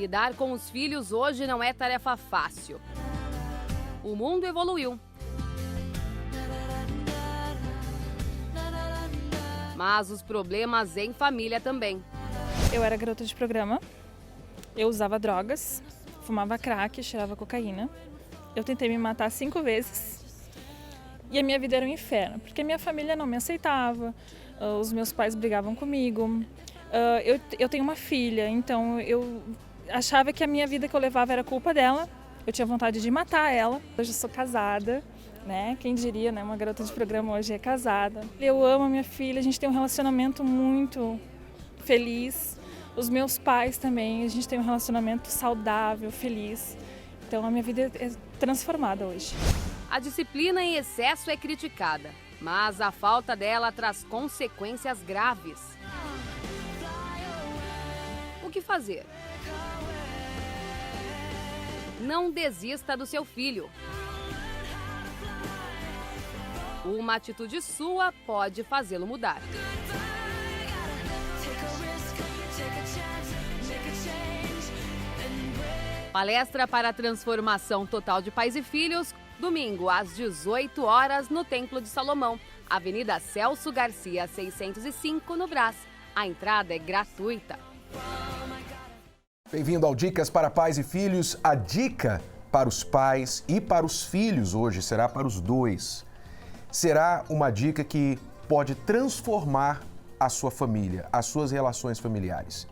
Lidar com os filhos hoje não é tarefa fácil. O mundo evoluiu. Mas os problemas em família também. Eu era garota de programa, eu usava drogas, fumava crack, cheirava cocaína. Eu tentei me matar 5 vezes e a minha vida era um inferno, porque a minha família não me aceitava, os meus pais brigavam comigo. Eu tenho uma filha, então eu achava que a minha vida que eu levava era culpa dela. Eu tinha vontade de matar ela. Hoje eu sou casada, né? Quem diria, né? Uma garota de programa hoje é casada. Eu amo a minha filha, a gente tem um relacionamento muito feliz. Os meus pais também, a gente tem um relacionamento saudável, feliz. Então a minha vida é transformada hoje. A disciplina em excesso é criticada, mas a falta dela traz consequências graves. O que fazer? Não desista do seu filho. Uma atitude sua pode fazê-lo mudar. Palestra para a transformação total de pais e filhos, domingo às 18 horas no Templo de Salomão, Avenida Celso Garcia, 605, no Brás. A entrada é gratuita. Bem-vindo ao Dicas para Pais e Filhos. A dica para os pais e para os filhos hoje será para os dois. Será uma dica que pode transformar a sua família, as suas relações familiares.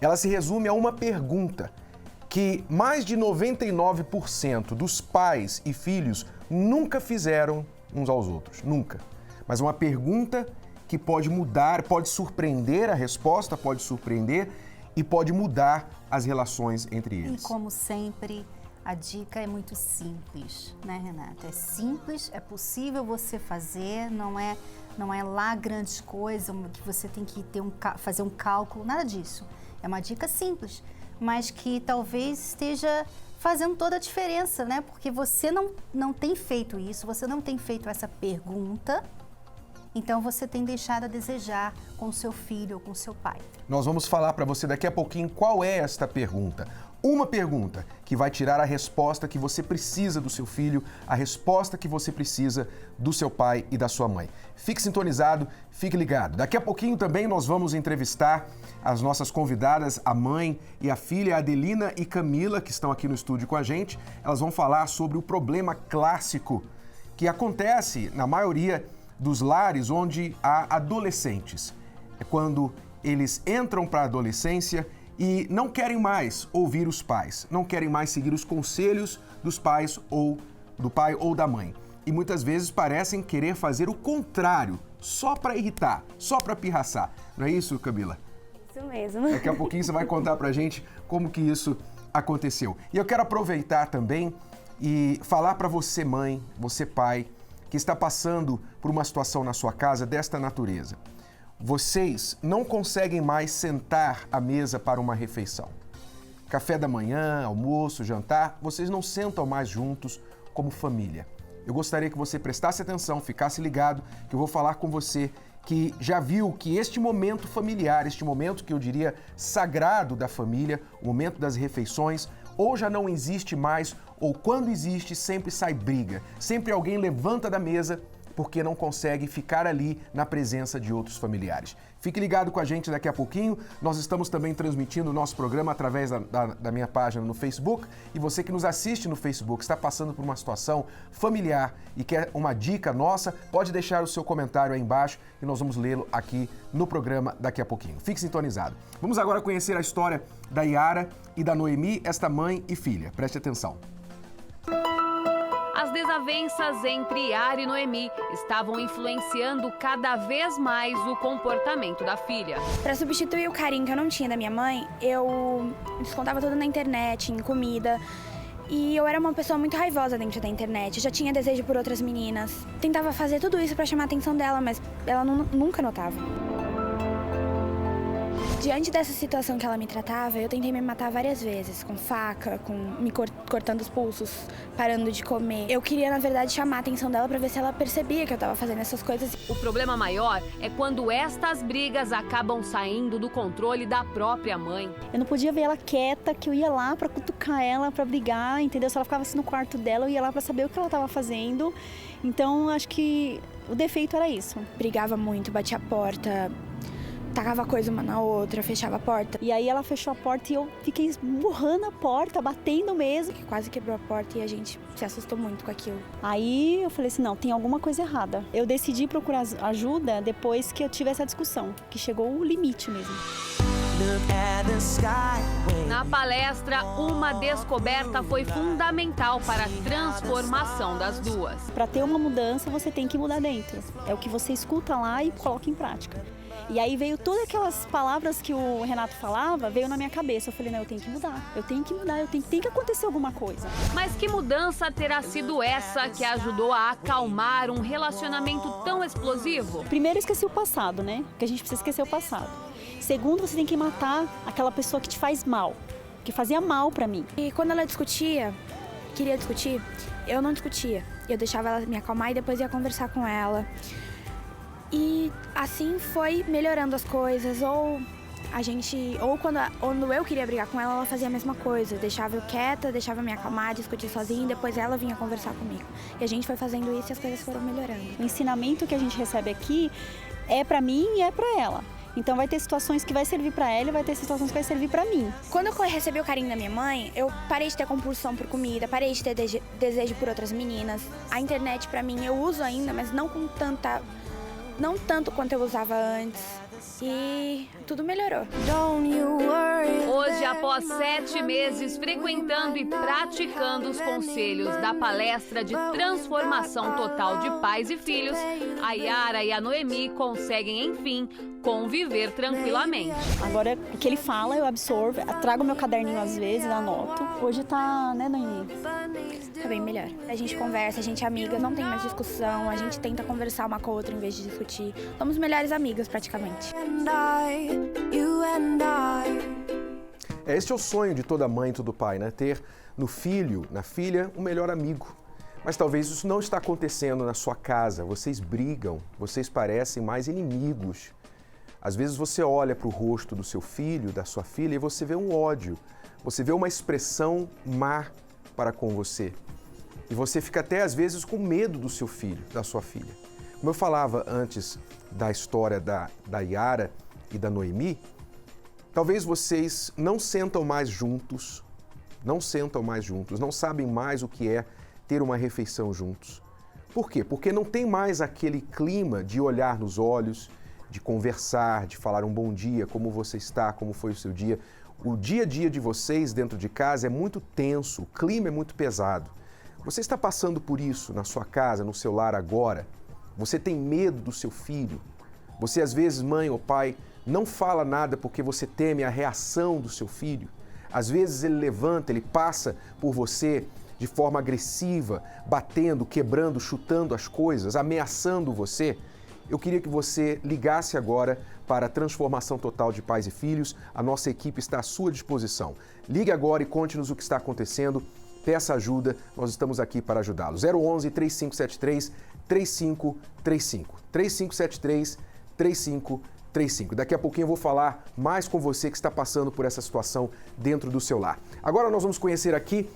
Ela se resume a uma pergunta que mais de 99% dos pais e filhos nunca fizeram uns aos outros, nunca. Mas uma pergunta que pode mudar, pode surpreender, a resposta pode surpreender e pode mudar as relações entre eles. E como sempre, a dica é muito simples, né, Renata? É simples, é possível você fazer, não é lá grandes coisas, que você tem que fazer um cálculo, nada disso. É uma dica simples, mas que talvez esteja fazendo toda a diferença, né? Porque você não tem feito isso, você não tem feito essa pergunta, então você tem deixado a desejar com o seu filho ou com o seu pai. Nós vamos falar para você daqui a pouquinho qual é esta pergunta. Uma pergunta que vai tirar a resposta que você precisa do seu filho, a resposta que você precisa do seu pai e da sua mãe. Fique sintonizado, fique ligado. Daqui a pouquinho também nós vamos entrevistar as nossas convidadas, a mãe e a filha, Adelina e Camila, que estão aqui no estúdio com a gente. Elas vão falar sobre o problema clássico que acontece na maioria dos lares onde há adolescentes. É quando eles entram para a adolescência e não querem mais ouvir os pais, não querem mais seguir os conselhos dos pais ou do pai ou da mãe. E muitas vezes parecem querer fazer o contrário, só para irritar, só para pirraçar. Não é isso, Camila? Isso mesmo. Daqui a pouquinho você vai contar pra gente como que isso aconteceu. E eu quero aproveitar também e falar para você, mãe, você, pai, que está passando por uma situação na sua casa desta natureza. Vocês não conseguem mais sentar à mesa para uma refeição. Café da manhã, almoço, jantar, vocês não sentam mais juntos como família. Eu gostaria que você prestasse atenção, ficasse ligado, que eu vou falar com você que já viu que este momento familiar, este momento que eu diria sagrado da família, o momento das refeições, ou já não existe mais, ou quando existe, sempre sai briga. Sempre alguém levanta da mesa porque não consegue ficar ali na presença de outros familiares. Fique ligado com a gente daqui a pouquinho. Nós estamos também transmitindo o nosso programa através da minha página no Facebook. E você que nos assiste no Facebook, está passando por uma situação familiar e quer uma dica nossa, pode deixar o seu comentário aí embaixo e nós vamos lê-lo aqui no programa daqui a pouquinho. Fique sintonizado. Vamos agora conhecer a história da Yara e da Noemi, esta mãe e filha. Preste atenção. As desavenças entre Yara e Noemi estavam influenciando cada vez mais o comportamento da filha. Para substituir o carinho que eu não tinha da minha mãe, eu descontava tudo na internet, em comida. E eu era uma pessoa muito raivosa dentro da internet, já tinha desejo por outras meninas. Tentava fazer tudo isso para chamar a atenção dela, mas ela nunca notava. Diante dessa situação que ela me tratava, eu tentei me matar várias vezes, com faca, me cortando os pulsos, parando de comer. Eu queria, na verdade, chamar a atenção dela para ver se ela percebia que eu estava fazendo essas coisas. O problema maior é quando estas brigas acabam saindo do controle da própria mãe. Eu não podia ver ela quieta, que eu ia lá para cutucar ela, para brigar, entendeu? Se ela ficava assim no quarto dela, eu ia lá para saber o que ela estava fazendo. Então, acho que o defeito era isso. Brigava muito, batia a porta, tacava coisa uma na outra, fechava a porta. E aí ela fechou a porta e eu fiquei esmurrando a porta, batendo mesmo. Que quase quebrou a porta e a gente se assustou muito com aquilo. Aí eu falei assim, não, tem alguma coisa errada. Eu decidi procurar ajuda depois que eu tive essa discussão, que chegou o limite mesmo. Na palestra, uma descoberta foi fundamental para a transformação das duas. Para ter uma mudança, você tem que mudar dentro. É o que você escuta lá e coloca em prática. E aí veio todas aquelas palavras que o Renato falava, veio na minha cabeça. Eu falei, não, eu tenho que mudar, tem que acontecer alguma coisa. Mas que mudança terá sido essa que ajudou a acalmar um relacionamento tão explosivo? Primeiro, esqueci o passado, né? Porque a gente precisa esquecer o passado. Segundo, você tem que matar aquela pessoa que te faz mal, que fazia mal pra mim. E quando ela queria discutir, eu não discutia. Eu deixava ela me acalmar e depois ia conversar com ela. E assim foi melhorando as coisas, ou quando eu queria brigar com ela, ela fazia a mesma coisa. Deixava eu quieta, deixava me acalmar, discutir sozinha, e depois ela vinha conversar comigo. E a gente foi fazendo isso e as coisas foram melhorando. O ensinamento que a gente recebe aqui é pra mim e é pra ela. Então vai ter situações que vai servir pra ela e vai ter situações que vai servir pra mim. Quando eu recebi o carinho da minha mãe, eu parei de ter compulsão por comida, parei de ter desejo por outras meninas. A internet pra mim eu uso ainda, mas não tanto quanto eu usava antes. E tudo melhorou. Hoje, após 7 meses frequentando e praticando os conselhos da palestra de transformação total de pais e filhos, a Yara e a Noemi conseguem, enfim, conviver tranquilamente. Agora, o que ele fala, eu absorvo, trago meu caderninho às vezes, anoto. Hoje tá, né, Noemi? Tá bem melhor. A gente conversa, a gente é amiga, não tem mais discussão, a gente tenta conversar uma com a outra em vez de discutir. Somos melhores amigas, praticamente. Este é o sonho de toda mãe e todo pai, né? Ter no filho, na filha, um melhor amigo. Mas talvez isso não está acontecendo na sua casa. Vocês brigam, vocês parecem mais inimigos. Às vezes você olha para o rosto do seu filho, da sua filha, e você vê um ódio. Você vê uma expressão má para com você. E você fica até, às vezes, com medo do seu filho, da sua filha. Como eu falava antes da história da Yara e da Noemi, talvez vocês não sentam mais juntos, não sabem mais o que é ter uma refeição juntos. Por quê? Porque não tem mais aquele clima de olhar nos olhos, de conversar, de falar um bom dia, como você está, como foi o seu dia. O dia a dia de vocês dentro de casa é muito tenso, o clima é muito pesado. Você está passando por isso na sua casa, no seu lar agora? Você tem medo do seu filho? Você, às vezes, mãe ou pai, não fala nada porque você teme a reação do seu filho? Às vezes ele levanta, ele passa por você de forma agressiva, batendo, quebrando, chutando as coisas, ameaçando você. Eu queria que você ligasse agora para a Transformação Total de Pais e Filhos. A nossa equipe está à sua disposição. Ligue agora e conte-nos o que está acontecendo. Peça ajuda, nós estamos aqui para ajudá-lo. 011 3573 3535. 3573 3535. Daqui a pouquinho eu vou falar mais com você que está passando por essa situação dentro do seu lar. Agora nós vamos conhecer aqui,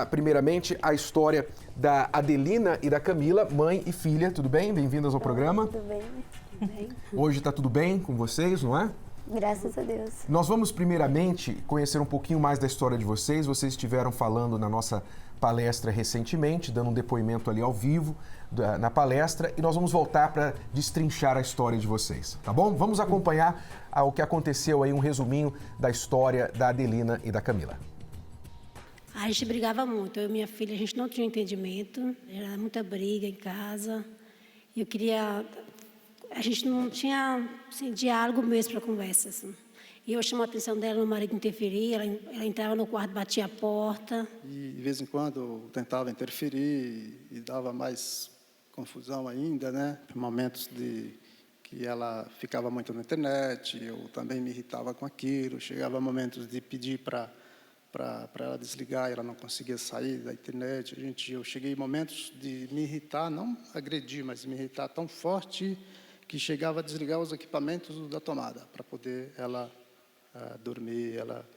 primeiramente, a história da Adelina e da Camila, mãe e filha. Tudo bem? Bem-vindas ao programa. Tudo bem. Hoje está tudo bem com vocês, não é? Graças a Deus. Nós vamos primeiramente conhecer um pouquinho mais da história de vocês. Vocês estiveram falando na nossa palestra recentemente, dando um depoimento ali ao vivo na palestra, e nós vamos voltar para destrinchar a história de vocês, tá bom? Vamos acompanhar o que aconteceu aí, um resuminho da história da Adelina e da Camila. A gente brigava muito, eu e minha filha, a gente não tinha entendimento, era muita briga em casa. A gente não tinha assim, diálogo mesmo para conversa. Assim. E eu chamava a atenção dela, meu marido interferia, ela entrava no quarto, batia a porta. E de vez em quando eu tentava interferir e dava mais confusão ainda, né? Momentos que ela ficava muito na internet, eu também me irritava com aquilo, chegava momentos de pedir para ela desligar e ela não conseguia sair da internet. Eu cheguei em momentos de me irritar, não agredir, mas me irritar tão forte que chegava a desligar os equipamentos da tomada para poder ela dormir, ela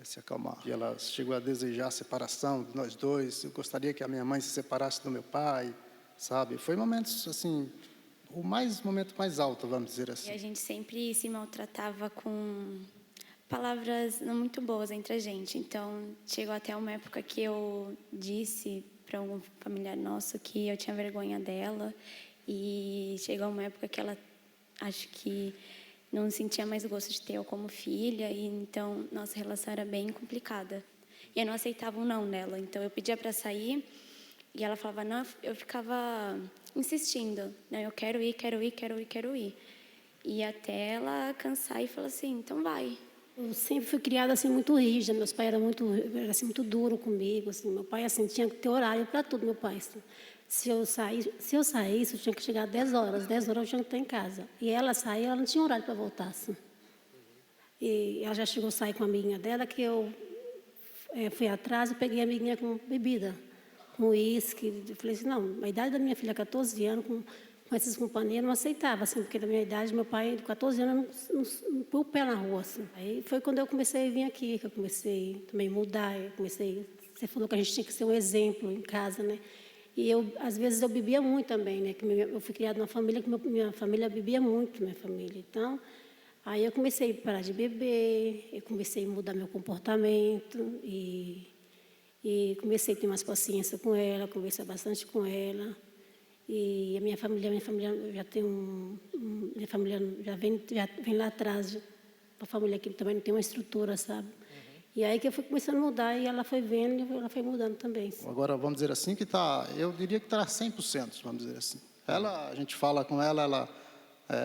se acalmar. E ela chegou a desejar a separação de nós dois. Eu gostaria que a minha mãe se separasse do meu pai, sabe? Foi momentos assim, momento mais alto, vamos dizer assim. E a gente sempre se maltratava com palavras não muito boas entre a gente. Então, chegou até uma época que eu disse para algum familiar nosso que eu tinha vergonha dela. E chegou uma época que ela, acho que não sentia mais gosto de ter eu como filha. E então, nossa relação era bem complicada. E eu não aceitava um não nela. Então, eu pedia para sair e ela falava não. Eu ficava insistindo. Não, eu quero ir. E até ela cansar e falar assim, então vai. Eu sempre fui criada assim muito rígida, meus pais eram muito duro comigo, assim. Meu pai assim tinha que ter horário para tudo, meu pai. Assim. Se eu saísse, eu tinha que chegar às 10 horas eu tinha que estar em casa. E ela saía, ela não tinha horário para voltar, assim. E ela já chegou a sair com a amiguinha dela, que eu fui atrás e peguei a amiguinha com bebida, com uísque. Eu falei assim, não, a idade da minha filha, 14 anos, com essas companhias, eu não aceitava, assim, porque na minha idade, meu pai, de 14 anos, não pôs o pé na rua, assim. Aí foi quando eu comecei a vir aqui, que eu comecei também a mudar, você falou que a gente tinha que ser um exemplo em casa, né? E às vezes, eu bebia muito também, né? Que eu fui criada numa família que minha família bebia muito, minha família. Então, aí eu comecei a parar de beber, eu comecei a mudar meu comportamento e comecei a ter mais paciência com ela, conversar bastante com ela. E a minha família já tem minha família já vem lá atrás, a família aqui também não tem uma estrutura, sabe? E aí que eu fui começando a mudar e ela foi vendo e ela foi mudando também. Agora, vamos dizer assim, eu diria que está 100%, vamos dizer assim. A gente fala com ela,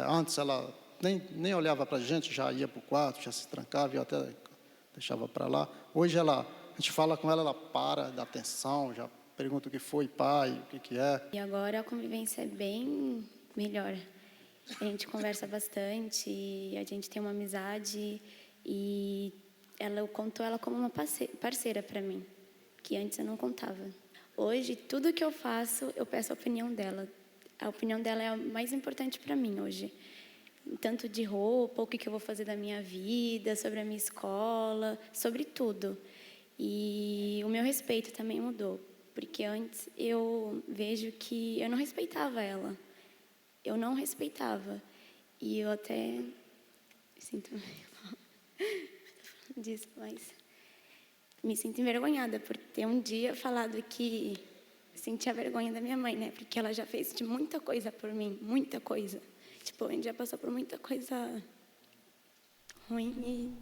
antes ela nem olhava para a gente, já ia para o quarto, já se trancava, eu até deixava para lá. Hoje a gente fala com ela para, dá atenção, já pergunta o que foi, pai, o que é. E agora a convivência é bem melhor. A gente conversa bastante, a gente tem uma amizade e eu conto ela como uma parceira para mim, que antes eu não contava. Hoje, tudo que eu faço, eu peço a opinião dela. A opinião dela é a mais importante para mim hoje. Tanto de roupa, o que eu vou fazer da minha vida, sobre a minha escola, sobre tudo. E o meu respeito também mudou. Porque antes eu vejo que eu não respeitava ela. Eu não respeitava. E eu até me sinto disso, mas me sinto envergonhada por ter um dia falado que sentia vergonha da minha mãe, né? Porque ela já fez de muita coisa por mim, muita coisa. Tipo, a gente já passou por muita coisa ruim e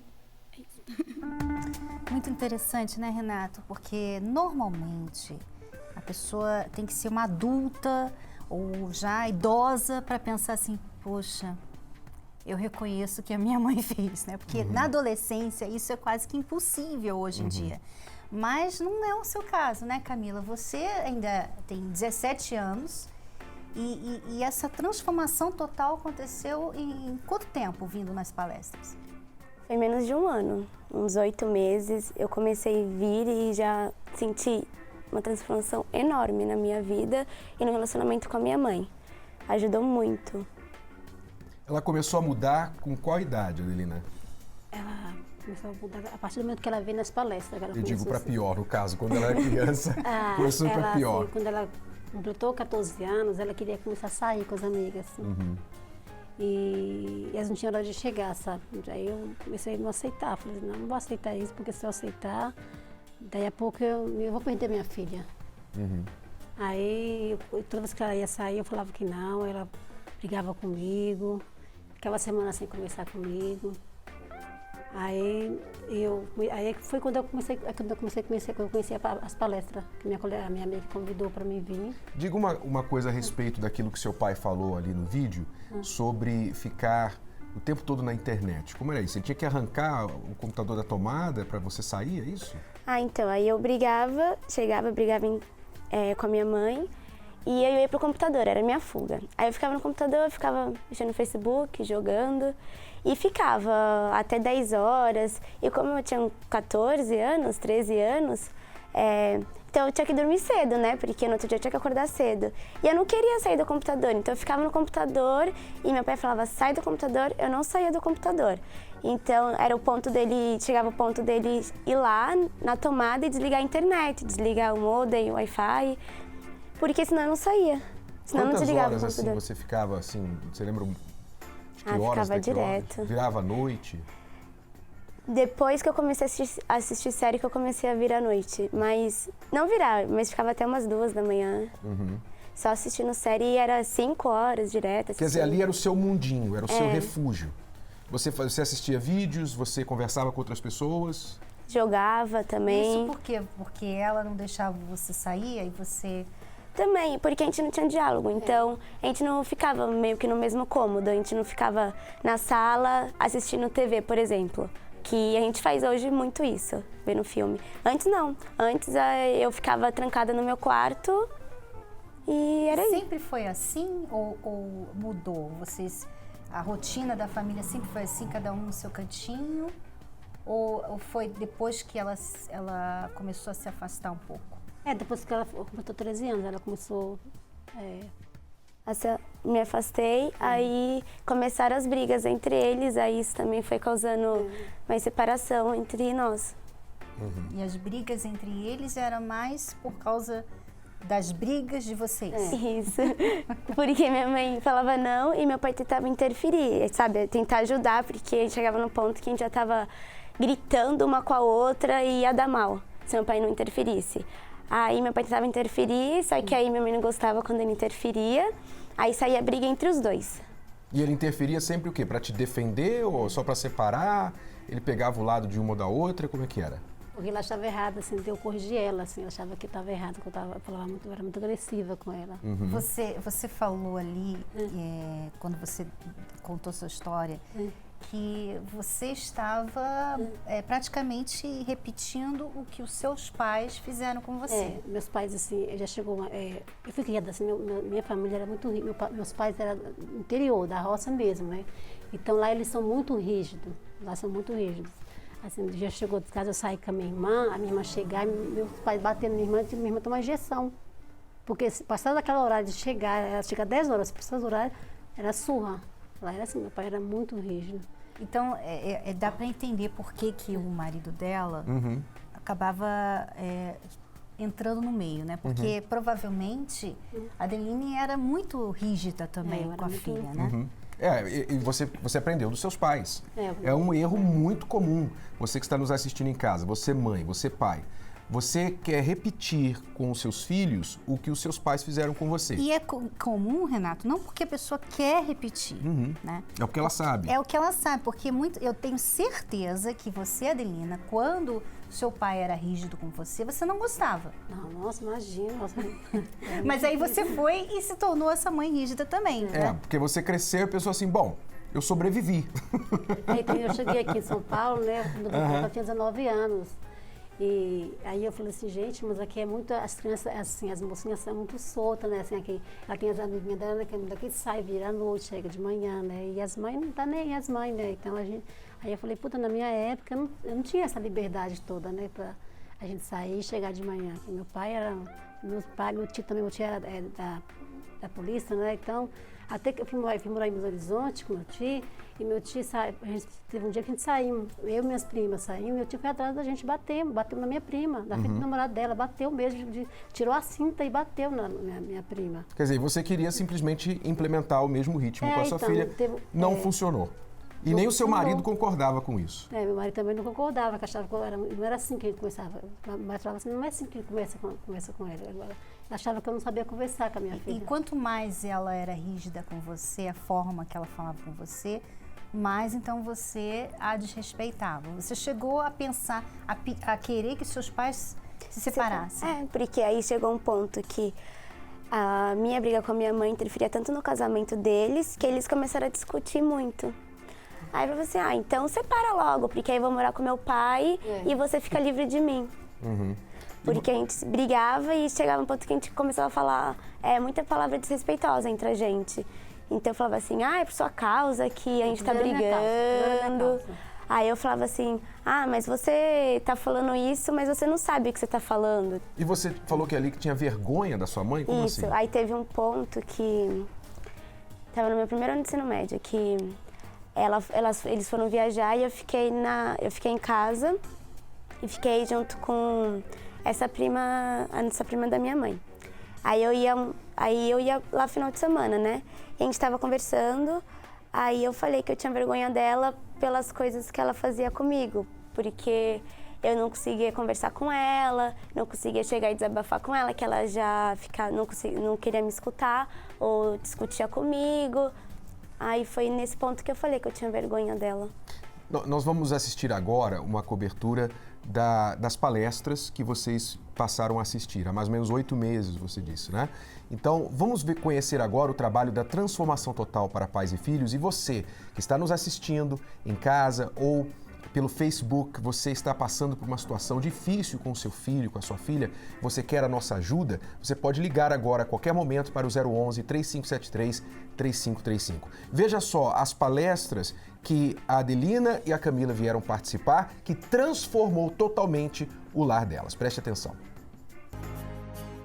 é isso. Muito interessante, né, Renato? Porque normalmente a pessoa tem que ser uma adulta ou já idosa para pensar assim, poxa, eu reconheço que a minha mãe fez, né? Porque na adolescência isso é quase que impossível hoje em dia. Mas não é o seu caso, né, Camila? Você ainda tem 17 anos e essa transformação total aconteceu em quanto tempo vindo nas palestras? Foi menos de um ano, uns 8 meses. Eu comecei a vir e já senti uma transformação enorme na minha vida e no relacionamento com a minha mãe. Ajudou muito. Ela começou a mudar com qual idade, Adelina? Ela começou a mudar a partir do momento que ela veio nas palestras. Eu digo para pior, no caso, quando ela era criança, começou para pior. Assim, quando ela completou 14 anos, ela queria começar a sair com as amigas. Assim. E elas não tinham hora de chegar, sabe? Aí eu comecei a não aceitar. Falei, não vou aceitar isso, porque se eu aceitar, daí a pouco eu vou perder minha filha. Aí, toda vez que ela ia sair, eu falava que não, ela brigava comigo, ficava semana sem conversar comigo. Aí foi quando eu comecei a conhecer as palestras, que a minha amiga convidou para mim vir. Diga uma coisa a respeito daquilo que seu pai falou ali no vídeo, sobre ficar o tempo todo na internet. Como era isso? Você tinha que arrancar o computador da tomada para você sair, é isso? Então, aí eu brigava com a minha mãe E eu ia pro computador, era a minha fuga. Aí eu ficava no computador, ficava mexendo no Facebook, jogando. E ficava até 10 horas. E como eu tinha 14 anos, 13 anos, então eu tinha que dormir cedo, né? Porque no outro dia eu tinha que acordar cedo. E eu não queria sair do computador, então eu ficava no computador e meu pai falava, sai do computador, eu não saía do computador. Então era o ponto dele, chegava o ponto dele ir lá na tomada e desligar a internet, desligar o modem, o Wi-Fi, porque senão eu não saía. Senão eu não desligava o computador. Assim você ficava assim, você lembra de que horas? Ficava direto. Virava à noite? Depois que eu comecei a assistir série que eu comecei a vir à noite, mas não virar, mas ficava até umas 2 da manhã. Só assistindo série e era 5 horas direto. Quer dizer, ali era o seu mundinho, era o seu refúgio. Você assistia vídeos, você conversava com outras pessoas? Jogava também. Isso por quê? Porque ela não deixava você sair, aí você... Também, porque a gente não tinha diálogo, então a gente não ficava meio que no mesmo cômodo, a gente não ficava na sala assistindo TV, por exemplo, que a gente faz hoje muito isso, vendo filme. Antes não, antes eu ficava trancada no meu quarto e era isso. Sempre foi assim ou mudou? A rotina da família sempre foi assim, cada um no seu cantinho? Ou foi depois que ela começou a se afastar um pouco? Depois que ela completou 13 anos, ela começou... Me afastei, aí começaram as brigas entre eles, aí isso também foi causando mais separação entre nós. E as brigas entre eles eram mais por causa das brigas de vocês? Isso, porque minha mãe falava não e meu pai tentava interferir, sabe, tentar ajudar, porque chegava no ponto que a gente já estava gritando uma com a outra e ia dar mal, se meu pai não interferisse. Aí meu pai tentava interferir, só que aí minha mãe não gostava quando ele interferia, aí saía briga entre os dois. E ele interferia sempre o quê? Pra te defender ou só pra separar? Ele pegava o lado de uma ou da outra? Como é que era? Porque ela achava errado, assim, eu corrigi ela, assim, eu achava que estava errado, que eu era muito agressiva com ela. Você falou ali, quando você contou sua história, que você estava praticamente repetindo o que os seus pais fizeram com você. Meus pais, assim, já chegou... eu fui criada, assim, minha família era muito rígida, meus pais eram do interior, da roça mesmo, né? Então lá eles são muito rígidos, Assim, já chegou de casa, eu saí com a minha irmã chegar, meus pais batendo na minha irmã tomar injeção. Porque passado aquela horário de chegar, ela chega 10 horas, passado o horário, era surra. Lá era assim, meu pai era muito rígido. Então, dá para entender por que o marido dela acabava entrando no meio, né? Porque provavelmente a Adeline era muito rígida também com a filha, né? E você aprendeu dos seus pais. É um erro muito comum. Você que está nos assistindo em casa, você mãe, você pai. Você quer repetir com os seus filhos o que os seus pais fizeram com você. E é comum, Renato, não porque a pessoa quer repetir, né? É o que ela sabe. É o que ela sabe, porque eu tenho certeza que você, Adelina, quando seu pai era rígido com você, você não gostava. Não, nossa, imagina. Mas aí você foi e se tornou essa mãe rígida também, né? Porque você cresceu e pensou assim, bom, eu sobrevivi. Aí eu cheguei aqui em São Paulo, né? Eu tinha 19 anos. E aí eu falei assim, gente, mas aqui é muito, as crianças, assim, as mocinhas são muito soltas, né? Assim, aqui, ela tem as amiguinhas dela, que daqui sai, vira à noite, chega de manhã, né? E as mães não tá nem as mães, né? Então aí eu falei, puta, na minha época eu não tinha essa liberdade toda, né? Pra a gente sair e chegar de manhã. Meu pai era, meu tio era da polícia, né? Então, até que eu fui morar em Belo Horizonte com meu tio, e meu tio teve um dia que a gente saiu, eu e minhas primas saímos, meu tio foi atrás da gente, bateu na minha prima, na frente do namorado dela, bateu mesmo, tirou a cinta e bateu na minha prima. Quer dizer, você queria simplesmente implementar o mesmo ritmo com a sua filha, não funcionou. E nem o seu marido concordava com isso. Meu marido também não concordava, que achava que não era assim que a gente conversava. Mas falava assim, não é assim que a gente conversa com ela. Ela achava que eu não sabia conversar com a minha filha. E quanto mais ela era rígida com você, a forma que ela falava com você, mais então você a desrespeitava. Você chegou a pensar, a querer que seus pais se separassem. Porque aí chegou um ponto que a minha briga com a minha mãe interferia tanto no casamento deles, que eles começaram a discutir muito. Aí eu falei assim, então separa logo, porque aí eu vou morar com meu pai e você fica livre de mim. Porque a gente brigava e chegava um ponto que a gente começava a falar muita palavra desrespeitosa entre a gente. Então eu falava assim, é por sua causa que a gente tá brigando. Aí eu falava assim, mas você tá falando isso, mas você não sabe o que você tá falando. E você falou que ali que tinha vergonha da sua mãe? Como isso, assim? Aí teve um ponto que tava no meu primeiro ano de ensino médio, que eles foram viajar e eu fiquei em casa e fiquei junto com essa prima da minha mãe. Aí eu ia lá final de semana, né? E a gente tava conversando, aí eu falei que eu tinha vergonha dela pelas coisas que ela fazia comigo, porque eu não conseguia conversar com ela, não conseguia chegar e desabafar com ela, que ela já não queria me escutar ou discutia comigo. Aí foi nesse ponto que eu falei que eu tinha vergonha dela. Nós vamos assistir agora uma cobertura das palestras que vocês passaram a assistir, há mais ou menos 8 meses, você disse, né? Então, vamos conhecer agora o trabalho da Transformação Total para Pais e Filhos. E você que está nos assistindo em casa ou pelo Facebook, você está passando por uma situação difícil com o seu filho, com a sua filha, você quer a nossa ajuda, você pode ligar agora a qualquer momento para o 011 3573 3535. Veja só as palestras que a Adelina e a Camila vieram participar, que transformou totalmente o lar delas. Preste atenção.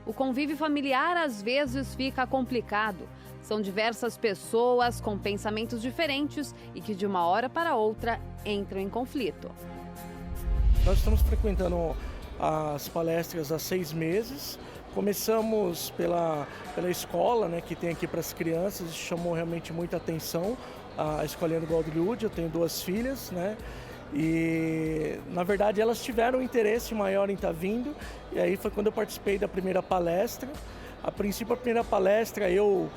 O convívio familiar às vezes fica complicado. São diversas pessoas com pensamentos diferentes e que de uma hora para outra entram em conflito. Nós estamos frequentando as palestras há 6 meses. Começamos pela escola, né, que tem aqui para as crianças, isso chamou realmente muita atenção. A Escolinha do Goldwood, eu tenho 2 filhas, né? E, na verdade, elas tiveram um interesse maior em estar vindo. E aí foi quando eu participei da primeira palestra. A princípio, a primeira palestra, eu,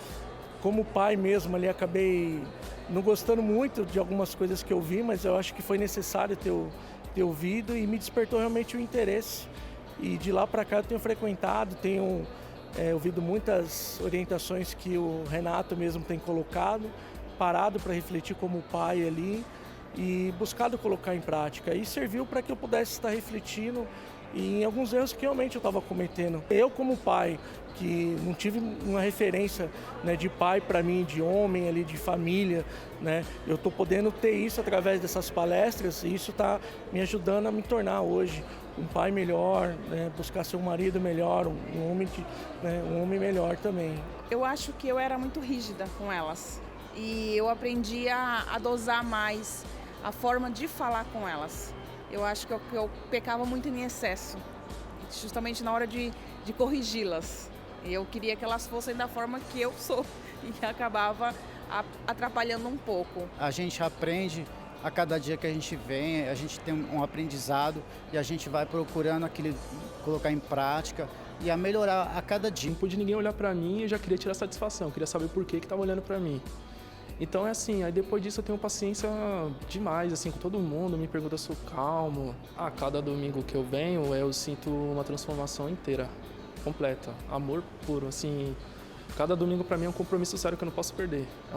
como pai mesmo, ali, acabei não gostando muito de algumas coisas que eu vi, mas eu acho que foi necessário ter ouvido e me despertou realmente o interesse. E de lá para cá eu tenho frequentado, tenho ouvido muitas orientações que o Renato mesmo tem colocado, parado para refletir como pai ali e buscado colocar em prática. E serviu para que eu pudesse estar refletindo em alguns erros que realmente eu estava cometendo. Eu, como pai, que não tive uma referência, né, de pai para mim, de homem ali, de família, né, eu estou podendo ter isso através dessas palestras e isso está me ajudando a me tornar hoje um pai melhor, né, buscar ser um marido melhor, um homem melhor também. Eu acho que eu era muito rígida com elas e eu aprendi a dosar mais a forma de falar com elas. Eu acho que eu pecava muito em excesso, justamente na hora de corrigi-las. Eu queria que elas fossem da forma que eu sou e acabava atrapalhando um pouco. A gente aprende a cada dia que a gente vem, a gente tem um aprendizado e a gente vai procurando colocar em prática e a melhorar a cada dia. Não pude ninguém olhar para mim e eu já queria tirar satisfação, queria saber por que estava olhando para mim. Então é assim, aí depois disso eu tenho paciência demais, assim, com todo mundo, me pergunta se eu calmo. A cada domingo que eu venho, eu sinto uma transformação inteira, completa, amor puro, assim. Cada domingo para mim é um compromisso sério que eu não posso perder, é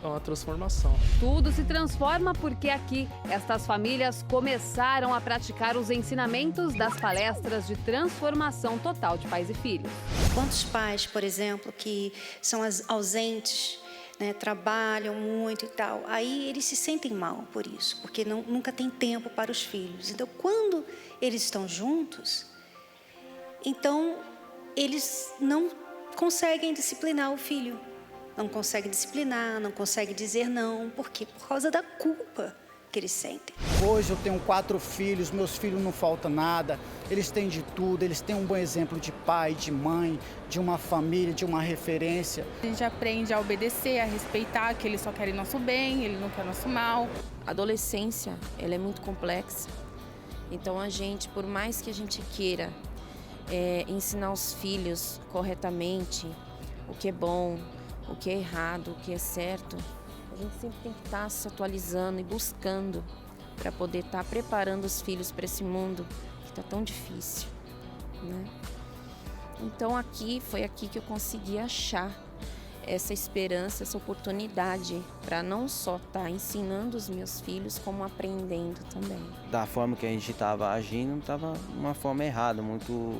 uma transformação. Tudo se transforma porque aqui estas famílias começaram a praticar os ensinamentos das palestras de transformação total de pais e filhos. Quantos pais, por exemplo, que são ausentes, né, trabalham muito e tal, aí eles se sentem mal por isso, porque nunca tem tempo para os filhos. Então, quando eles estão juntos, então eles não conseguem disciplinar o filho, não conseguem disciplinar, não conseguem dizer não. Por quê? Por causa da culpa que eles sentem. Hoje eu tenho 4 filhos, meus filhos não falta nada, eles têm de tudo, eles têm um bom exemplo de pai, de mãe, de uma família, de uma referência. A gente aprende a obedecer, a respeitar, que eles só querem nosso bem, ele não quer nosso mal. A adolescência, ela é muito complexa, então a gente, por mais que a gente queira ensinar os filhos corretamente o que é bom, o que é errado, o que é certo, a gente sempre tem que estar se atualizando e buscando para poder estar preparando os filhos para esse mundo que está tão difícil, né? Então foi aqui que eu consegui achar essa esperança, essa oportunidade para não só estar ensinando os meus filhos, como aprendendo também. Da forma que a gente estava agindo, estava uma forma errada, muito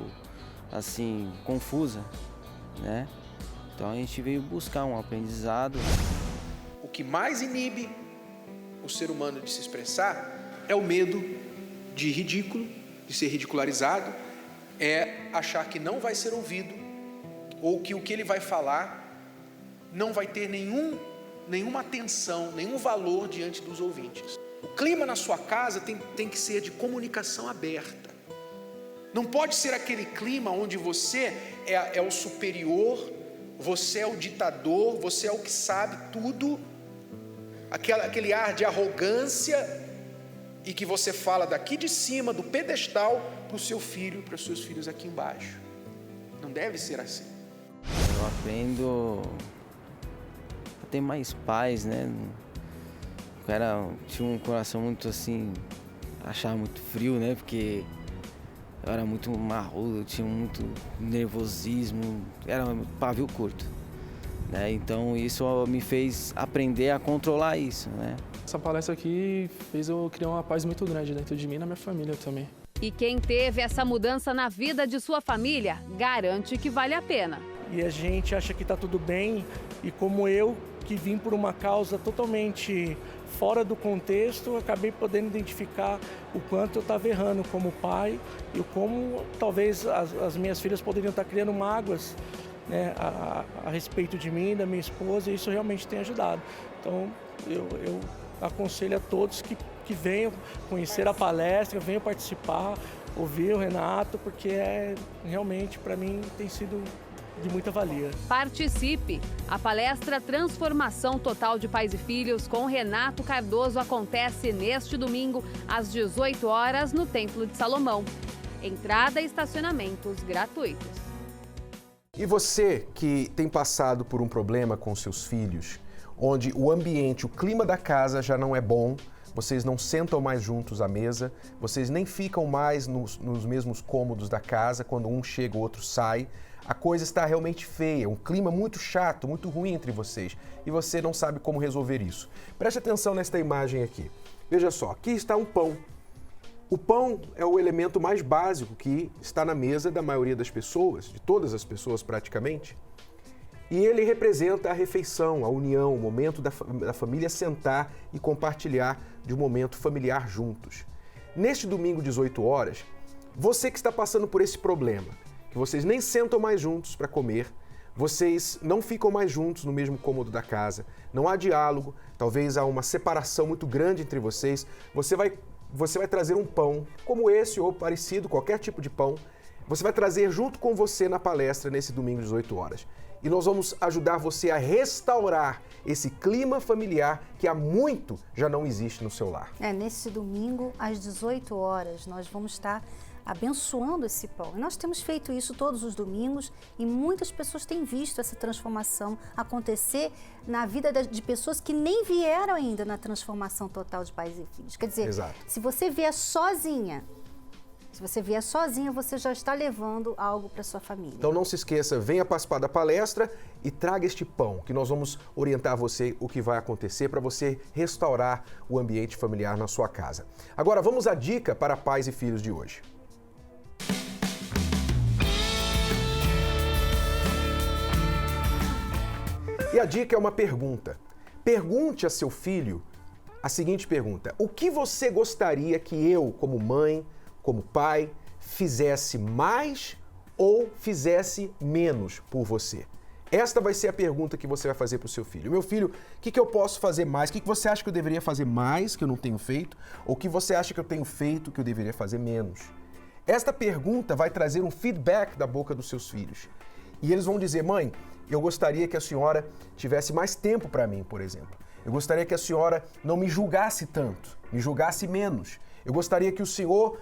assim, confusa, né? Então a gente veio buscar um aprendizado. O que mais inibe o ser humano de se expressar é o medo de ridículo, de ser ridicularizado, é achar que não vai ser ouvido ou que o que ele vai falar não vai ter nenhuma atenção, nenhum valor diante dos ouvintes. O clima na sua casa tem que ser de comunicação aberta. Não pode ser aquele clima onde você é o superior, você é o ditador, você é o que sabe tudo, aquele ar de arrogância e que você fala daqui de cima, do pedestal, para o seu filho, para os seus filhos aqui embaixo. Não deve ser assim. Eu aprendo a ter mais paz, né? O cara tinha um coração muito assim, achava muito frio, né? Porque eu era muito marrudo, eu tinha muito nervosismo, era um pavio curto, né? Então isso me fez aprender a controlar isso, né? Essa palestra aqui fez eu criar uma paz muito grande dentro de mim e na minha família também. E quem teve essa mudança na vida de sua família, garante que vale a pena. E a gente acha que está tudo bem, e como eu, que vim por uma causa totalmente fora do contexto, acabei podendo identificar o quanto eu estava errando como pai e como talvez as minhas filhas poderiam estar criando mágoas, né, a respeito de mim, da minha esposa, e isso realmente tem ajudado. Então eu aconselho a todos que venham conhecer a palestra, venham participar, ouvir o Renato, porque realmente para mim tem sido de muita valia. Participe! A palestra Transformação Total de Pais e Filhos com Renato Cardoso acontece neste domingo às 18 horas no Templo de Salomão. Entrada e estacionamentos gratuitos. E você que tem passado por um problema com seus filhos, onde o ambiente, o clima da casa já não é bom, vocês não sentam mais juntos à mesa, vocês nem ficam mais nos mesmos cômodos da casa, quando um chega o outro sai, a coisa está realmente feia, um clima muito chato, muito ruim entre vocês, e você não sabe como resolver isso. Preste atenção nesta imagem aqui. Veja só, aqui está um pão. O pão é o elemento mais básico que está na mesa da maioria das pessoas, de todas as pessoas praticamente. E ele representa a refeição, a união, o momento da família sentar e compartilhar de um momento familiar juntos. Neste domingo, 18 horas, você que está passando por esse problema, que vocês nem sentam mais juntos para comer, vocês não ficam mais juntos no mesmo cômodo da casa, não há diálogo, talvez há uma separação muito grande entre vocês, você vai trazer um pão como esse ou parecido, qualquer tipo de pão, você vai trazer junto com você na palestra nesse domingo, 18 horas. E nós vamos ajudar você a restaurar esse clima familiar que há muito já não existe no seu lar. Nesse domingo, às 18 horas, nós vamos estar abençoando esse pão. E nós temos feito isso todos os domingos e muitas pessoas têm visto essa transformação acontecer na vida de pessoas que nem vieram ainda na transformação total de pais e filhos. Quer dizer, exato. Se você vier sozinha, você já está levando algo para sua família. Então não se esqueça, venha participar da palestra e traga este pão, que nós vamos orientar você o que vai acontecer para você restaurar o ambiente familiar na sua casa. Agora vamos à dica para pais e filhos de hoje. E a dica é uma pergunta. Pergunte a seu filho a seguinte pergunta: o que você gostaria que eu, como mãe, como pai, fizesse mais ou fizesse menos por você? Esta vai ser a pergunta que você vai fazer para o seu filho. Meu filho, o que eu posso fazer mais? O que você acha que eu deveria fazer mais que eu não tenho feito? Ou o que você acha que eu tenho feito que eu deveria fazer menos? Esta pergunta vai trazer um feedback da boca dos seus filhos. E eles vão dizer: mãe, eu gostaria que a senhora tivesse mais tempo para mim, por exemplo. Eu gostaria que a senhora não me julgasse tanto, me julgasse menos. Eu gostaria que o senhor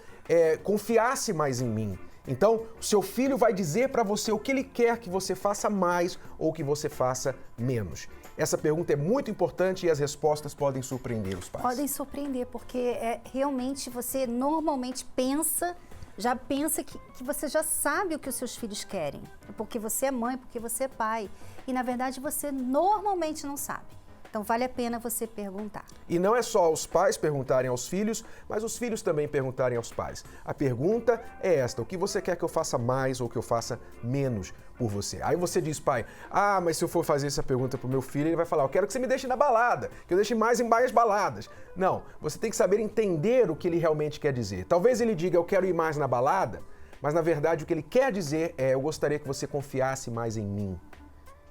confiasse mais em mim. Então, o seu filho vai dizer para você o que ele quer que você faça mais ou que você faça menos. Essa pergunta é muito importante e as respostas podem surpreender os pais. Podem surpreender, porque realmente você normalmente pensa já pensa que você já sabe o que os seus filhos querem. Porque você é mãe, porque você é pai. E, na verdade, você normalmente não sabe. Então, vale a pena você perguntar. E não é só os pais perguntarem aos filhos, mas os filhos também perguntarem aos pais. A pergunta é esta: o que você quer que eu faça mais ou que eu faça menos por você? Aí você diz, pai, mas se eu for fazer essa pergunta pro meu filho, ele vai falar, eu quero que você me deixe na balada, que eu deixe mais em mais baladas. Não, você tem que saber entender o que ele realmente quer dizer. Talvez ele diga, eu quero ir mais na balada, mas na verdade o que ele quer dizer é, eu gostaria que você confiasse mais em mim.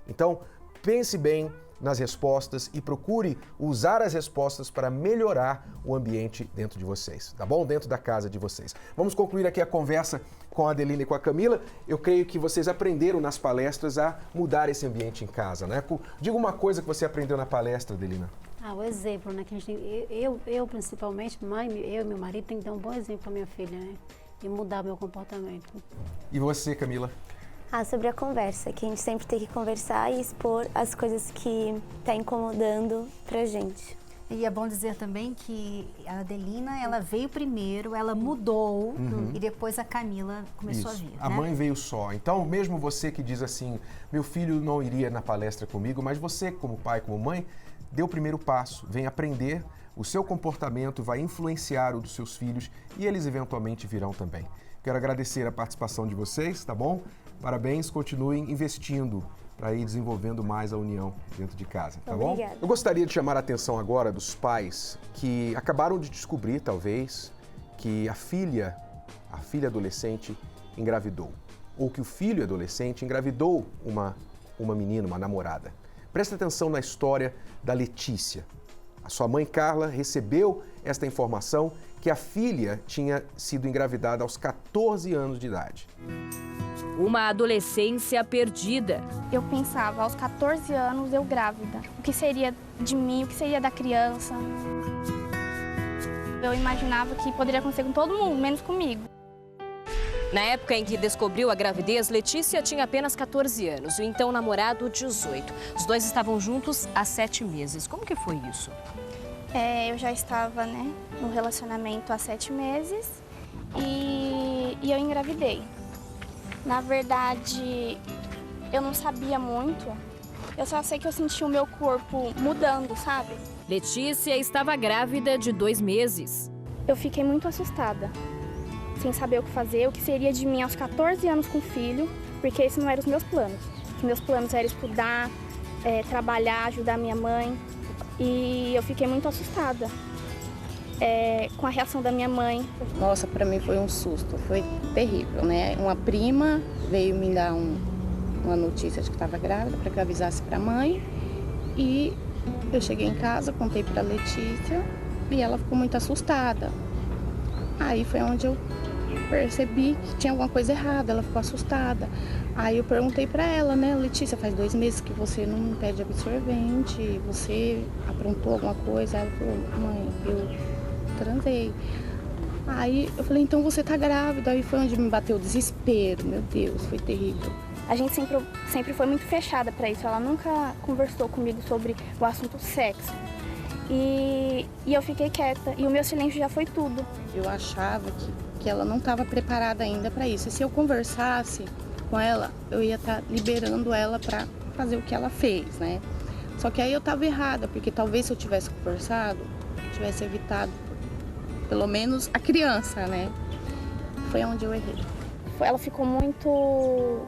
Então, pense bem nas respostas e procure usar as respostas para melhorar o ambiente dentro de vocês, tá bom? Dentro da casa de vocês. Vamos concluir aqui a conversa com a Adelina e com a Camila. Eu creio que vocês aprenderam nas palestras a mudar esse ambiente em casa, né? Diga uma coisa que você aprendeu na palestra, Adelina. O exemplo, né? Que a gente tem, eu principalmente, mãe, eu e meu marido, tem que dar um bom exemplo para minha filha, né? E mudar meu comportamento. E você, Camila? Sobre a conversa, que a gente sempre tem que conversar e expor as coisas que tá incomodando pra gente. E é bom dizer também que a Adelina, ela veio primeiro, ela mudou e depois a Camila começou a vir. A mãe veio só. Então, mesmo você que diz assim, meu filho não iria na palestra comigo, mas você, como pai, como mãe, dê o primeiro passo, vem aprender, o seu comportamento vai influenciar o dos seus filhos e eles eventualmente virão também. Quero agradecer a participação de vocês, tá bom? Parabéns, continuem investindo para ir desenvolvendo mais a união dentro de casa, tá bom? Obrigada. Eu gostaria de chamar a atenção agora dos pais que acabaram de descobrir, talvez, que a filha adolescente engravidou, ou que o filho adolescente engravidou uma menina, uma namorada. Presta atenção na história da Letícia. A sua mãe Carla recebeu esta informação que a filha tinha sido engravidada aos 14 anos de idade. Uma adolescência perdida. Eu pensava, aos 14 anos, eu grávida. O que seria de mim, o que seria da criança? Eu imaginava que poderia acontecer com todo mundo, menos comigo. Na época em que descobriu a gravidez, Letícia tinha apenas 14 anos, o então namorado 18. Os dois estavam juntos há 7 meses. Como que foi isso? Eu já estava, no relacionamento há 7 meses e eu engravidei. Na verdade, eu não sabia muito. Eu só sei que eu senti o meu corpo mudando, sabe? Letícia estava grávida de 2 meses. Eu fiquei muito assustada, sem saber o que fazer, o que seria de mim aos 14 anos com filho, porque esses não eram os meus planos. Os meus planos eram estudar, trabalhar, ajudar minha mãe. E eu fiquei muito assustada com a reação da minha mãe. Nossa, para mim foi um susto, foi terrível, né? Uma prima veio me dar uma notícia de que estava grávida para que eu avisasse para a mãe. E eu cheguei em casa, contei para a Letícia e ela ficou muito assustada. Aí foi onde eu percebi que tinha alguma coisa errada, ela ficou assustada. Aí eu perguntei pra ela, Letícia, faz 2 meses que você não me pede absorvente, você aprontou alguma coisa? Ela falou, mãe, eu transei. Aí eu falei, então você tá grávida. Aí foi onde me bateu o desespero, meu Deus, foi terrível. A gente sempre foi muito fechada pra isso, ela nunca conversou comigo sobre o assunto sexo. E eu fiquei quieta, e o meu silêncio já foi tudo. Eu achava que ela não estava preparada ainda para isso. E se eu conversasse com ela, eu ia estar liberando ela para fazer o que ela fez, né? Só que aí eu estava errada, porque talvez se eu tivesse conversado, tivesse evitado pelo menos a criança, né? Foi onde eu errei. Ela ficou muito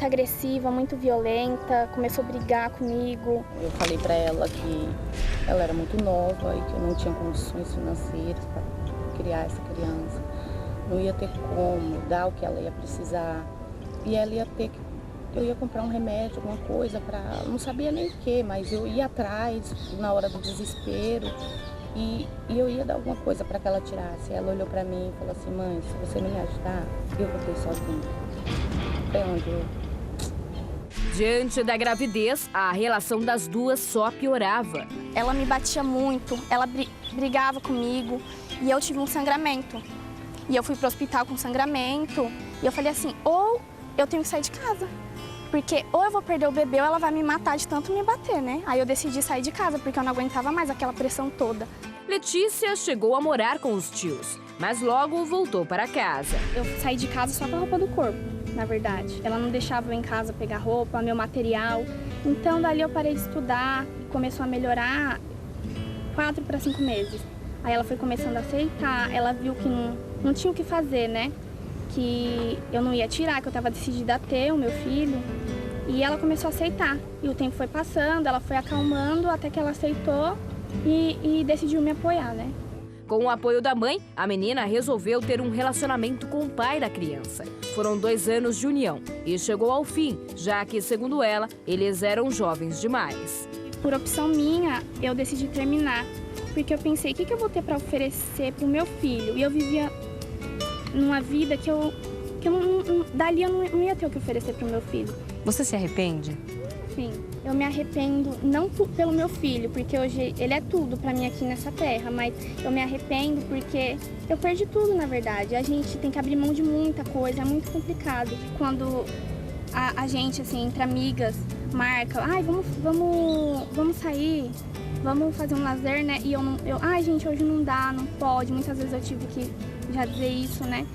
agressiva, muito violenta, começou a brigar comigo. Eu falei para ela que ela era muito nova e que eu não tinha condições financeiras para criar essa criança. Não ia ter como dar o que ela ia precisar. E ela ia ter que... Eu ia comprar um remédio, alguma coisa para... Não sabia nem o que, mas eu ia atrás na hora do desespero. E eu ia dar alguma coisa para que ela tirasse. Ela olhou para mim e falou assim, mãe, se você não me ajudar, eu vou ter sozinha. Foi onde eu... Diante da gravidez, a relação das duas só piorava. Ela me batia muito, ela brigava comigo e eu tive um sangramento. E eu fui pro hospital com sangramento e eu falei assim, ou eu tenho que sair de casa, porque ou eu vou perder o bebê ou ela vai me matar de tanto me bater, né? Aí eu decidi sair de casa porque eu não aguentava mais aquela pressão toda. Letícia chegou a morar com os tios. mas logo voltou para casa. Eu saí de casa só com a roupa do corpo, na verdade. Ela não deixava eu em casa pegar roupa, meu material. Então, dali eu parei de estudar, começou a melhorar 4 para 5 meses. Aí ela foi começando a aceitar, ela viu que não tinha o que fazer, né? Que eu não ia tirar, que eu estava decidida a ter o meu filho. E ela começou a aceitar. E o tempo foi passando, ela foi acalmando até que ela aceitou e decidiu me apoiar, né? Com o apoio da mãe, a menina resolveu ter um relacionamento com o pai da criança. Foram 2 anos de união e chegou ao fim, já que, segundo ela, eles eram jovens demais. Por opção minha, eu decidi terminar, porque eu pensei, o que eu vou ter para oferecer para o meu filho? E eu vivia numa vida que dali eu não ia ter o que oferecer para o meu filho. Você se arrepende? Sim, eu me arrependo não pelo meu filho, porque hoje ele é tudo para mim aqui nessa terra, mas eu me arrependo porque eu perdi tudo, na verdade. A gente tem que abrir mão de muita coisa, é muito complicado. Quando a gente, assim, entre amigas, marca, vamos sair, vamos fazer um lazer, né? E gente, hoje não dá, não pode. Muitas vezes eu tive que já dizer isso, né?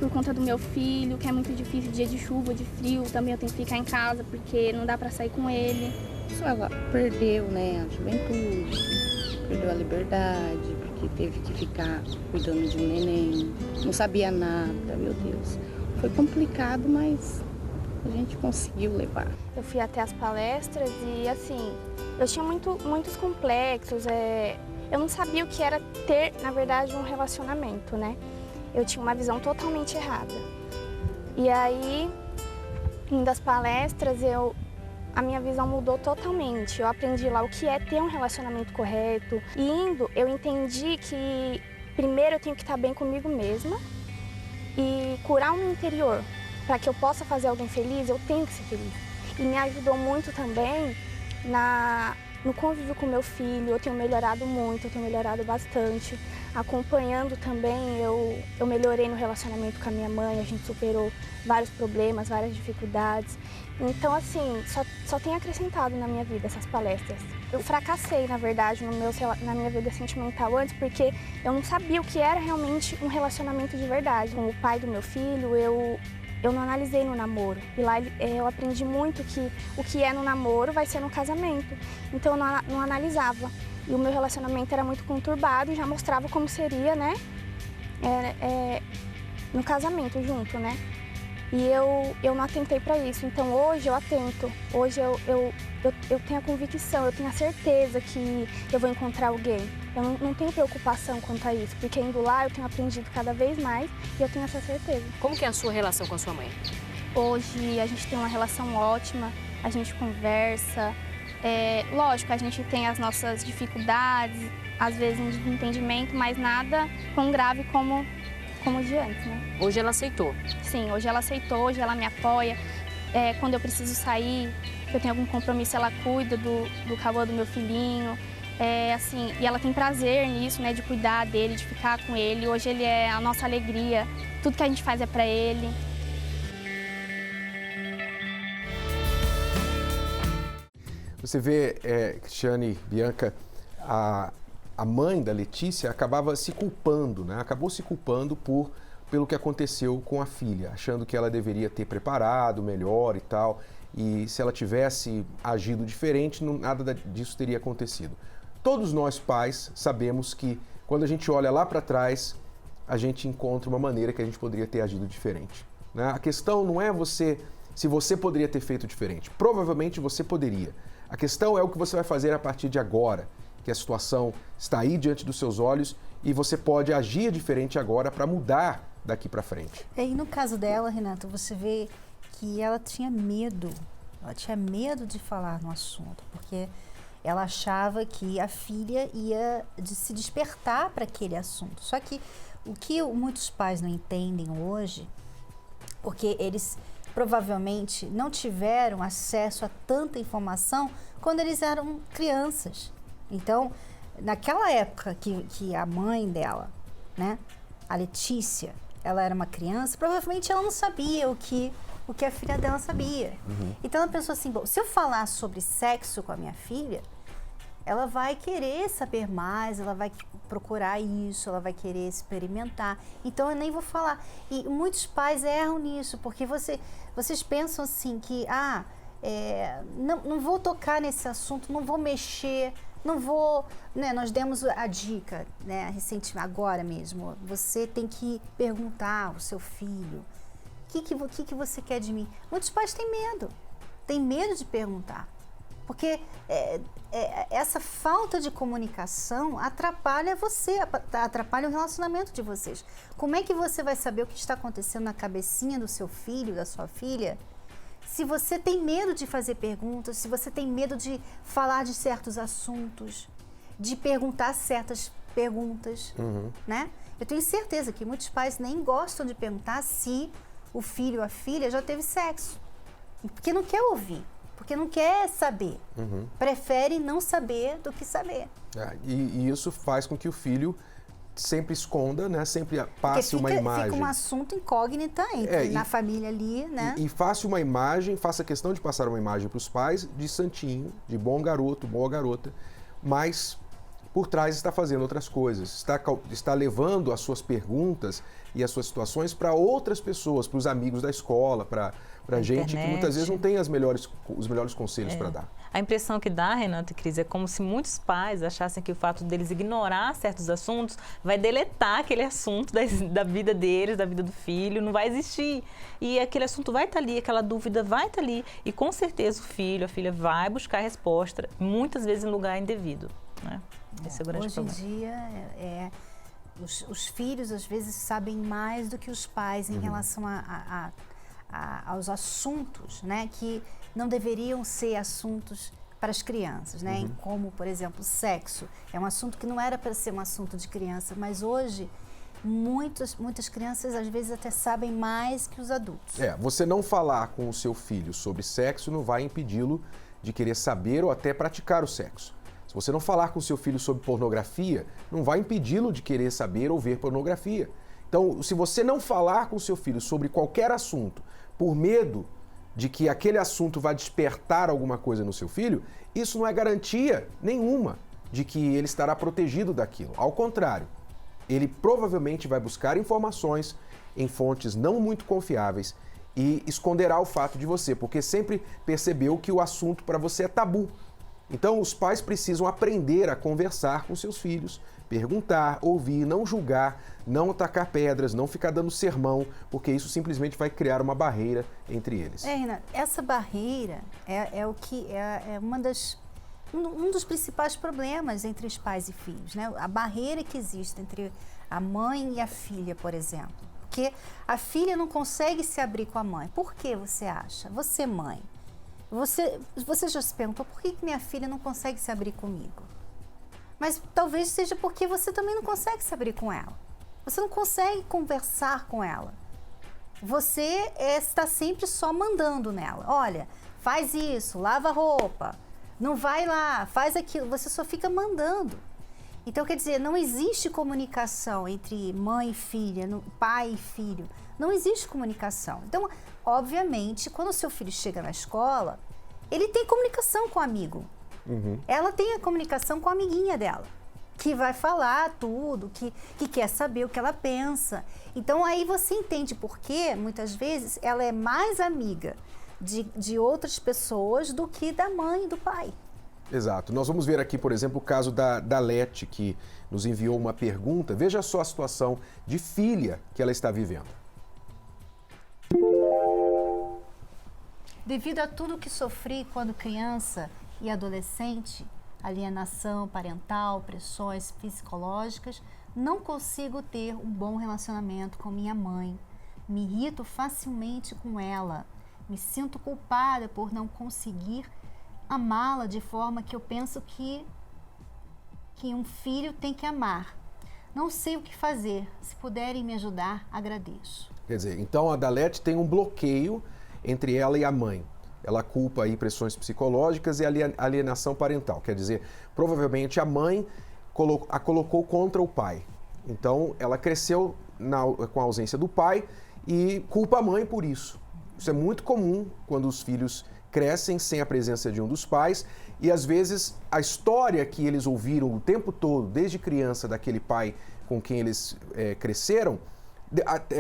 Por conta do meu filho, que é muito difícil, dia de chuva, de frio, também eu tenho que ficar em casa porque não dá pra sair com ele. Só ela perdeu, né, a juventude, perdeu a liberdade, porque teve que ficar cuidando de um neném, não sabia nada, meu Deus. Foi complicado, mas a gente conseguiu levar. Eu fui até as palestras e, assim, eu tinha muitos complexos, eu não sabia o que era ter, na verdade, um relacionamento, né? Eu tinha uma visão totalmente errada. E aí, indo às palestras, a minha visão mudou totalmente. Eu aprendi lá o que é ter um relacionamento correto. E indo, eu entendi que primeiro eu tenho que estar bem comigo mesma e curar o meu interior. Para que eu possa fazer alguém feliz, eu tenho que ser feliz. E me ajudou muito também no convívio com meu filho. Eu tenho melhorado muito, eu tenho melhorado bastante. Acompanhando também, eu melhorei no relacionamento com a minha mãe, a gente superou vários problemas, várias dificuldades. Então, assim, só tem acrescentado na minha vida essas palestras. Eu fracassei, na verdade, na minha vida sentimental antes, porque eu não sabia o que era realmente um relacionamento de verdade. Com o pai do meu filho, eu não analisei no namoro. E lá eu aprendi muito que o que é no namoro vai ser no casamento. Então, eu não analisava. E o meu relacionamento era muito conturbado e já mostrava como seria, né, no casamento junto, né. E eu não atentei para isso. Então hoje eu atento. Hoje eu tenho a convicção, eu tenho a certeza que eu vou encontrar alguém. Eu não tenho preocupação quanto a isso, porque indo lá eu tenho aprendido cada vez mais e eu tenho essa certeza. Como que é a sua relação com a sua mãe? Hoje a gente tem uma relação ótima, a gente conversa. Lógico, a gente tem as nossas dificuldades, às vezes um desentendimento, mas nada tão grave como de antes, né? Hoje ela aceitou? Sim, hoje ela aceitou, hoje ela me apoia. Quando eu preciso sair, que eu tenho algum compromisso, ela cuida do Cauã, do meu filhinho. Assim, e ela tem prazer nisso, né, de cuidar dele, de ficar com ele. Hoje ele é a nossa alegria, tudo que a gente faz é pra ele. Você vê, Cristiane, Bianca, a mãe da Letícia acabava se culpando, né? Acabou se culpando pelo que aconteceu com a filha, achando que ela deveria ter preparado melhor e tal, e se ela tivesse agido diferente, nada disso teria acontecido. Todos nós pais sabemos que quando a gente olha lá para trás, a gente encontra uma maneira que a gente poderia ter agido diferente, né? A questão não é se você poderia ter feito diferente, provavelmente você poderia. A questão é o que você vai fazer a partir de agora, que a situação está aí diante dos seus olhos e você pode agir diferente agora para mudar daqui para frente. E no caso dela, Renato, você vê que ela tinha medo de falar no assunto, porque ela achava que a filha ia se despertar para aquele assunto. Só que o que muitos pais não entendem hoje, porque eles provavelmente não tiveram acesso a tanta informação quando eles eram crianças. Então, naquela época que a mãe dela, né, a Letícia, ela era uma criança, provavelmente ela não sabia o que a filha dela sabia. Então ela pensou assim, bom, se eu falar sobre sexo com a minha filha, ela vai querer saber mais, ela vai procurar isso, ela vai querer experimentar. Então eu nem vou falar. E muitos pais erram nisso, porque vocês pensam assim que, não vou tocar nesse assunto, não vou mexer, não vou, né? Nós demos a dica, né, recentemente, agora mesmo. Você tem que perguntar ao seu filho, o que você quer de mim? Muitos pais têm medo de perguntar, porque essa falta de comunicação atrapalha você, atrapalha o relacionamento de vocês. Como é que você vai saber o que está acontecendo na cabecinha do seu filho, da sua filha, se você tem medo de fazer perguntas, se você tem medo de falar de certos assuntos, de perguntar certas perguntas, né? Eu tenho certeza que muitos pais nem gostam de perguntar se o filho ou a filha já teve sexo, porque não quer ouvir, porque não quer saber. Prefere não saber do que saber. E isso faz com que o filho sempre esconda, né? Sempre passe uma imagem. Fica um assunto incógnita na família ali, né? E faça questão de passar uma imagem para os pais de santinho, de bom garoto, boa garota, mas por trás está fazendo outras coisas, está levando as suas perguntas e as suas situações para outras pessoas, para os amigos da escola, para gente que muitas vezes não tem os melhores conselhos para dar. A impressão que dá, Renato e Cris, é como se muitos pais achassem que o fato deles ignorar certos assuntos vai deletar aquele assunto da vida deles, da vida do filho, não vai existir. E aquele assunto vai estar ali, aquela dúvida vai estar ali. E com certeza o filho, a filha vai buscar a resposta, muitas vezes em lugar indevido, né? Esse é o grande problema. Hoje em dia, os filhos às vezes sabem mais do que os pais em relação aos assuntos, né, que não deveriam ser assuntos para as crianças, né? Como, por exemplo, sexo. É um assunto que não era para ser um assunto de criança, mas hoje muitas crianças às vezes até sabem mais que os adultos. Você não falar com o seu filho sobre sexo não vai impedi-lo de querer saber ou até praticar o sexo. Se você não falar com o seu filho sobre pornografia, não vai impedi-lo de querer saber ou ver pornografia. Então, se você não falar com o seu filho sobre qualquer assunto, por medo de que aquele assunto vai despertar alguma coisa no seu filho, isso não é garantia nenhuma de que ele estará protegido daquilo. Ao contrário, ele provavelmente vai buscar informações em fontes não muito confiáveis e esconderá o fato de você, porque sempre percebeu que o assunto para você é tabu. Então, os pais precisam aprender a conversar com seus filhos, perguntar, ouvir, não julgar, não atacar pedras, não ficar dando sermão, porque isso simplesmente vai criar uma barreira entre eles. Renato, essa barreira é um dos principais problemas entre os pais e filhos, né? A barreira que existe entre a mãe e a filha, por exemplo. Porque a filha não consegue se abrir com a mãe. Por que você acha? Você, mãe, você já se perguntou por que minha filha não consegue se abrir comigo? Mas talvez seja porque você também não consegue se abrir com ela. Você não consegue conversar com ela. Você está sempre só mandando nela. Olha, faz isso, lava a roupa, não vai lá, faz aquilo. Você só fica mandando. Então, quer dizer, não existe comunicação entre mãe e filha, pai e filho. Não existe comunicação. Então, obviamente, quando o seu filho chega na escola, ele tem comunicação com o amigo. Ela tem a comunicação com a amiguinha dela, que vai falar tudo, que quer saber o que ela pensa. Então, aí você entende por que, muitas vezes, ela é mais amiga de outras pessoas do que da mãe e do pai. Exato. Nós vamos ver aqui, por exemplo, o caso da Lete, que nos enviou uma pergunta. Veja só a situação de filha que ela está vivendo. Devido a tudo que sofri quando criança e adolescente, alienação parental, pressões psicológicas, não consigo ter um bom relacionamento com minha mãe. Me irrito facilmente com ela. Me sinto culpada por não conseguir amá-la de forma que eu penso que um filho tem que amar. Não sei o que fazer. Se puderem me ajudar, agradeço. Quer dizer, então a Dalete tem um bloqueio entre ela e a mãe. Ela culpa aí pressões psicológicas e alienação parental. Quer dizer, provavelmente a mãe a colocou contra o pai. Então, ela cresceu com a ausência do pai e culpa a mãe por isso. Isso é muito comum quando os filhos crescem sem a presença de um dos pais e às vezes a história que eles ouviram o tempo todo, desde criança, daquele pai com quem eles cresceram,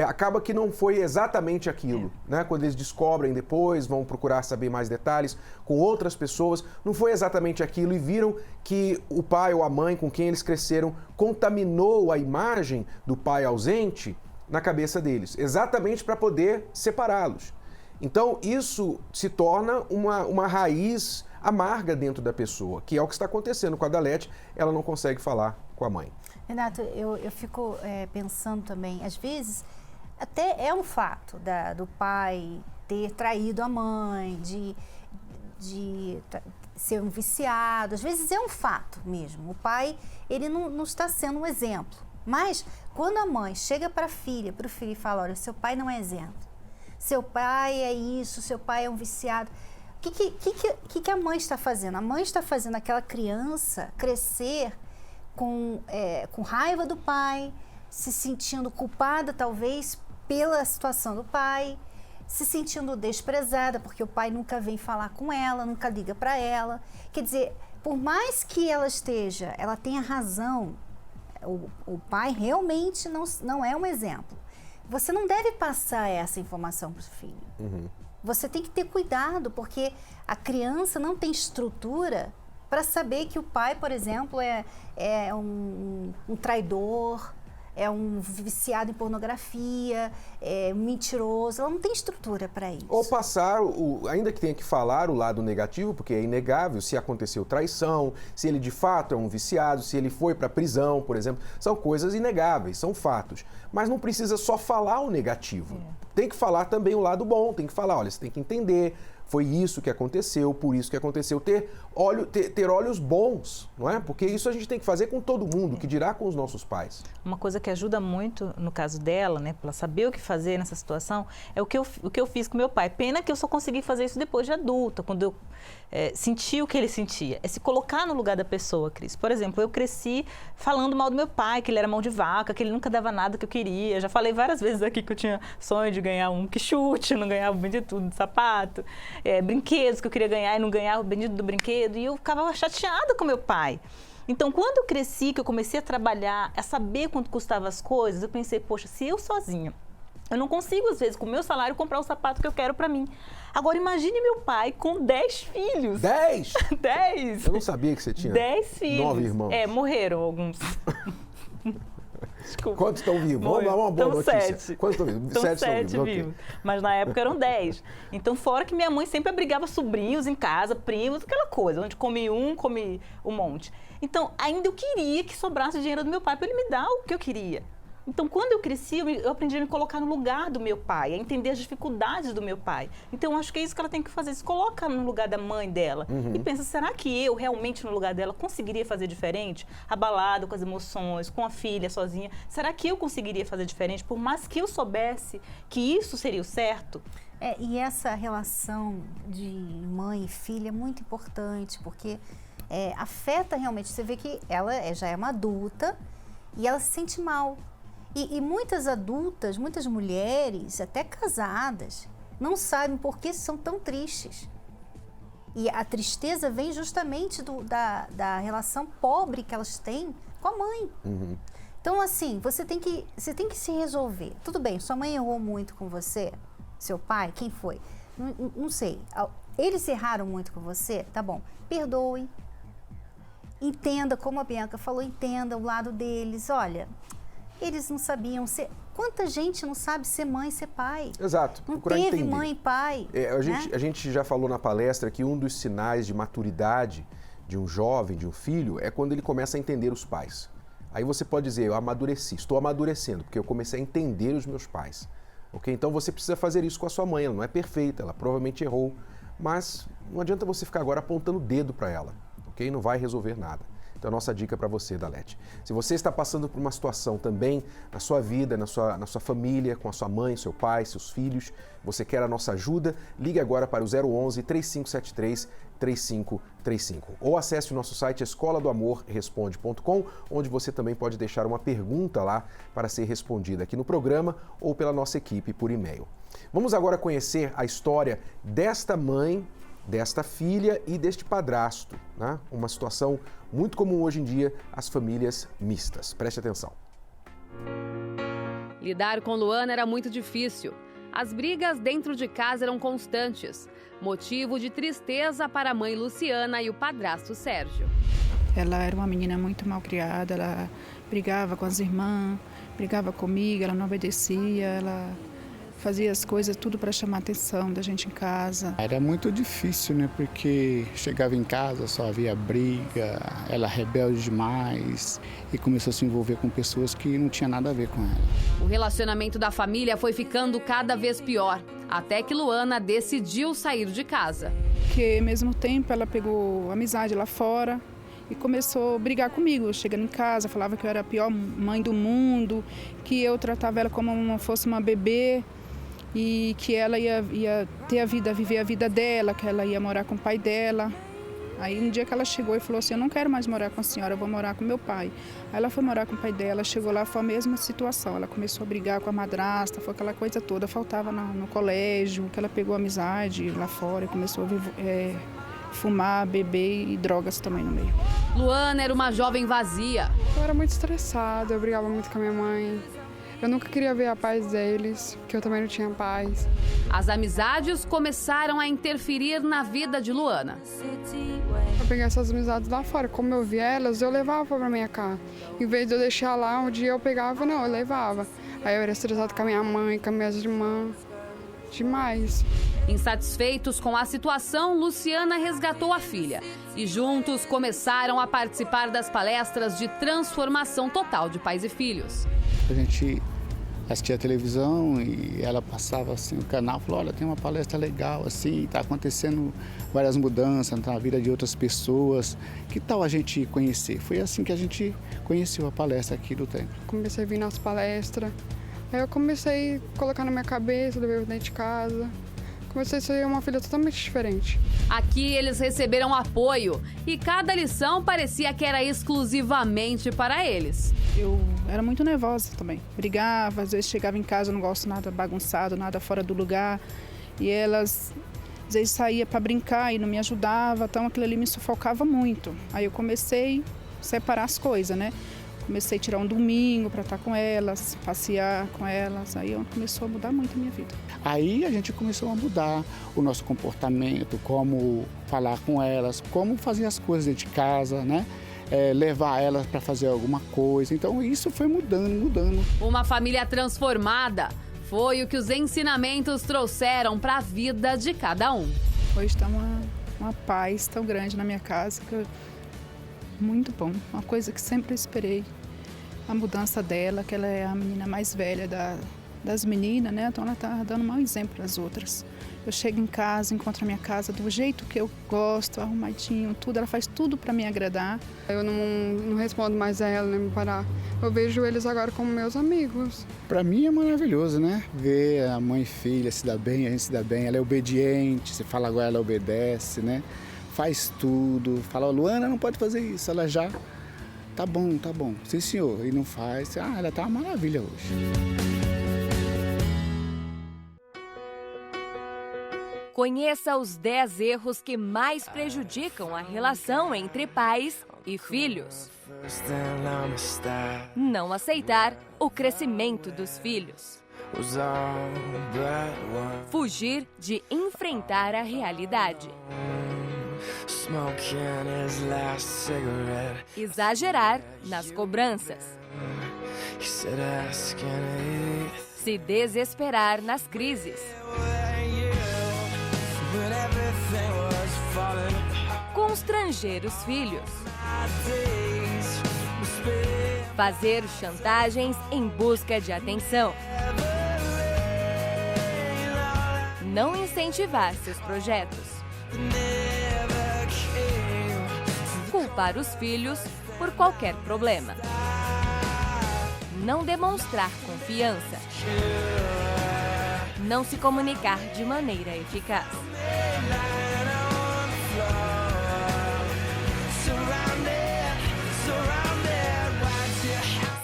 acaba que não foi exatamente aquilo, né? Quando eles descobrem depois, vão procurar saber mais detalhes com outras pessoas, não foi exatamente aquilo e viram que o pai ou a mãe com quem eles cresceram contaminou a imagem do pai ausente na cabeça deles, exatamente para poder separá-los. Então isso se torna uma raiz amarga dentro da pessoa, que é o que está acontecendo com a Dalete, ela não consegue falar com a mãe. Renato, eu fico pensando também, às vezes, até é um fato do pai ter traído a mãe, de ser um viciado, às vezes é um fato mesmo. O pai, ele não está sendo um exemplo. Mas, quando a mãe chega para o filho e fala, olha, seu pai não é exemplo, seu pai é isso, seu pai é um viciado. O que a mãe está fazendo? A mãe está fazendo aquela criança crescer com raiva do pai, se sentindo culpada talvez pela situação do pai, se sentindo desprezada porque o pai nunca vem falar com ela, nunca liga para ela. Quer dizer, por mais que ela tenha razão, o pai realmente não é um exemplo. Você não deve passar essa informação para o filho. Uhum. Você tem que ter cuidado, porque a criança não tem estrutura para saber que o pai, por exemplo, é um traidor, é um viciado em pornografia, é um mentiroso. Ela não tem estrutura para isso. Ou passar, ainda que tenha que falar o lado negativo, porque é inegável se aconteceu traição, se ele de fato é um viciado, se ele foi para a prisão, por exemplo. São coisas inegáveis, são fatos. Mas não precisa só falar o negativo. Tem que falar também o lado bom, tem que falar, olha, você tem que entender, foi isso que aconteceu, por isso que aconteceu. Ter olhos bons, não é? Porque isso a gente tem que fazer com todo mundo, que dirá com os nossos pais. Uma coisa que ajuda muito no caso dela, né, para ela saber o que fazer nessa situação, é o que eu fiz com meu pai. Pena que eu só consegui fazer isso depois de adulta, quando eu senti o que ele sentia. É se colocar no lugar da pessoa, Cris. Por exemplo, eu cresci falando mal do meu pai, que ele era mão de vaca, que ele nunca dava nada que eu queria. Já falei várias vezes aqui que eu tinha sonho de ganhar um quichute, não ganhava o bendito do sapato, brinquedos que eu queria ganhar e não ganhava o bendito do brinquedo. E eu ficava chateada com meu pai. Então, quando eu cresci, que eu comecei a trabalhar, a saber quanto custavam as coisas, eu pensei, poxa, se eu sozinha, eu não consigo, às vezes, com o meu salário, comprar o sapato que eu quero pra mim. Agora, imagine meu pai com 10 filhos. 10? 10! Eu não sabia que você tinha 10 filhos. 9 irmãos. Morreram alguns. Desculpa. Quantos estão vivos? Vamos dar uma boa notícia. 7. Quantos estão vivos? Estão 7 vivos. Okay. Mas na época eram 10. Então, fora que minha mãe sempre abrigava sobrinhos em casa, primos, aquela coisa. Onde come um monte. Então, ainda eu queria que sobrasse dinheiro do meu pai para ele me dar o que eu queria. Então, quando eu cresci, eu aprendi a me colocar no lugar do meu pai, a entender as dificuldades do meu pai. Então, eu acho que é isso que ela tem que fazer, se coloca no lugar da mãe dela e pensa, será que eu, realmente, no lugar dela, conseguiria fazer diferente? Abalado com as emoções, com a filha sozinha, será que eu conseguiria fazer diferente, por mais que eu soubesse que isso seria o certo? E essa relação de mãe e filha é muito importante, porque afeta realmente, você vê que ela já é uma adulta e ela se sente mal. E muitas adultas, muitas mulheres, até casadas, não sabem por que são tão tristes. E a tristeza vem justamente da relação pobre que elas têm com a mãe. Uhum. Então, assim, você tem que se resolver. Tudo bem, sua mãe errou muito com você, seu pai, quem foi? Não sei. Eles erraram muito com você? Tá bom. Perdoe. Entenda, como a Bianca falou, entenda o lado deles. Olha, eles não sabiam ser... Quanta gente não sabe ser mãe e ser pai? Exato. Não teve entender. Mãe e pai. A gente já falou na palestra que um dos sinais de maturidade de um jovem, de um filho, é quando ele começa a entender os pais. Aí você pode dizer, eu amadureci, estou amadurecendo, porque eu comecei a entender os meus pais. Okay? Então você precisa fazer isso com a sua mãe, ela não é perfeita, ela provavelmente errou, mas não adianta você ficar agora apontando o dedo para ela, ok? Não vai resolver nada. Então, a nossa dica para você, Dalete. Se você está passando por uma situação também na sua vida, na sua família, com a sua mãe, seu pai, seus filhos, você quer a nossa ajuda, ligue agora para o 011 3573 3535. Ou acesse o nosso site escoladoamorresponde.com, onde você também pode deixar uma pergunta lá para ser respondida aqui no programa ou pela nossa equipe por e-mail. Vamos agora conhecer a história desta mãe desta filha e deste padrasto, né? Uma situação muito comum hoje em dia, as famílias mistas. Preste atenção. Lidar com Luana era muito difícil. As brigas dentro de casa eram constantes, motivo de tristeza para a mãe Luciana e o padrasto Sérgio. Ela era uma menina muito mal criada, ela brigava com as irmãs, brigava comigo, ela não obedecia, ela fazia as coisas tudo para chamar a atenção da gente em casa. Era muito difícil, né? Porque chegava em casa, só havia briga, ela rebelde demais e começou a se envolver com pessoas que não tinha nada a ver com ela. O relacionamento da família foi ficando cada vez pior, até que Luana decidiu sair de casa. Porque ao mesmo tempo ela pegou amizade lá fora e começou a brigar comigo, chegando em casa, falava que eu era a pior mãe do mundo, que eu tratava ela como se fosse uma bebê e que ela ia ter viver a vida dela, que ela ia morar com o pai dela. Aí um dia que ela chegou e falou assim, eu não quero mais morar com a senhora, eu vou morar com meu pai. Aí ela foi morar com o pai dela, chegou lá, foi a mesma situação, ela começou a brigar com a madrasta, foi aquela coisa toda, faltava no colégio, que ela pegou amizade lá fora e começou a fumar, beber e drogas também no meio. Luana era uma jovem vazia. Eu era muito estressada, eu brigava muito com a minha mãe. Eu nunca queria ver a paz deles, porque eu também não tinha paz. As amizades começaram a interferir na vida de Luana. Eu peguei essas amizades lá fora, como eu via elas, eu levava pra minha casa. Em vez de eu deixar lá, um dia eu pegava, não, eu levava. Aí eu era estressada com a minha mãe, com as minhas irmãs, demais. Insatisfeitos com a situação, Luciana resgatou a filha e juntos começaram a participar das palestras de transformação total de pais e filhos. A gente assistia a televisão e ela passava assim o canal, falou, olha, tem uma palestra legal assim, está acontecendo várias mudanças na vida de outras pessoas, que tal a gente conhecer? Foi assim que a gente conheceu a palestra aqui do Templo. Comecei a vir nas palestras, aí eu comecei a colocar na minha cabeça, levei dentro de casa. Comecei a ser uma filha totalmente diferente. Aqui eles receberam apoio e cada lição parecia que era exclusivamente para eles. Eu era muito nervosa também. Brigava, às vezes chegava em casa, eu não gosto nada bagunçado, nada fora do lugar. E elas, às vezes, saía para brincar e não me ajudava, então aquilo ali me sufocava muito. Aí eu comecei a separar as coisas, né? Comecei a tirar um domingo para estar com elas, passear com elas. Aí começou a mudar muito a minha vida. Aí a gente começou a mudar o nosso comportamento, como falar com elas, como fazer as coisas dentro de casa, né? Levar elas para fazer alguma coisa. Então isso foi mudando. Uma família transformada foi o que os ensinamentos trouxeram para a vida de cada um. Hoje está uma paz tão grande na minha casa que muito bom, uma coisa que sempre esperei. A mudança dela, que ela é a menina mais velha das meninas, né? Então ela está dando um mau exemplo para as outras. Eu chego em casa, encontro a minha casa do jeito que eu gosto, arrumadinho, tudo. Ela faz tudo para me agradar. Eu não respondo mais a ela, nem me parar. Eu vejo eles agora como meus amigos. Para mim é maravilhoso, né? Ver a mãe e filha se dar bem, a gente se dá bem. Ela é obediente, você fala agora, ela obedece, né? Faz tudo, fala, Luana, não pode fazer isso, ela já, tá bom, sim senhor, e não faz, ela tá uma maravilha hoje. Conheça os 10 erros que mais prejudicam a relação entre pais e filhos. Não aceitar o crescimento dos filhos. Fugir de enfrentar a realidade. Exagerar nas cobranças. Se desesperar nas crises. Constranger os filhos. Fazer chantagens em busca de atenção. Não incentivar seus projetos. Culpar os filhos por qualquer problema. Não demonstrar confiança. Não se comunicar de maneira eficaz.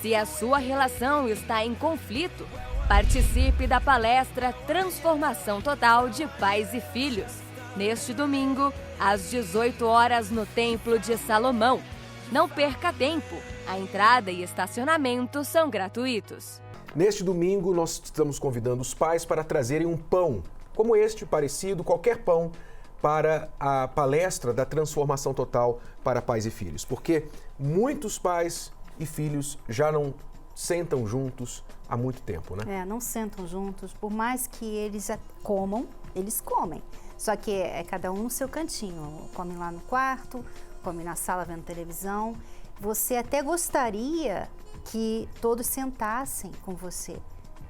Se a sua relação está em conflito, participe da palestra Transformação Total de Pais e Filhos, neste domingo, às 18 horas no Templo de Salomão. Não perca tempo, a entrada e estacionamento são gratuitos. Neste domingo, nós estamos convidando os pais para trazerem um pão, como este, parecido, qualquer pão, para a palestra da transformação total para pais e filhos. Porque muitos pais e filhos já não sentam juntos há muito tempo, né? Não sentam juntos, por mais que eles comam, eles comem. Só que é cada um no seu cantinho, come lá no quarto, come na sala vendo televisão. Você até gostaria que todos sentassem com você,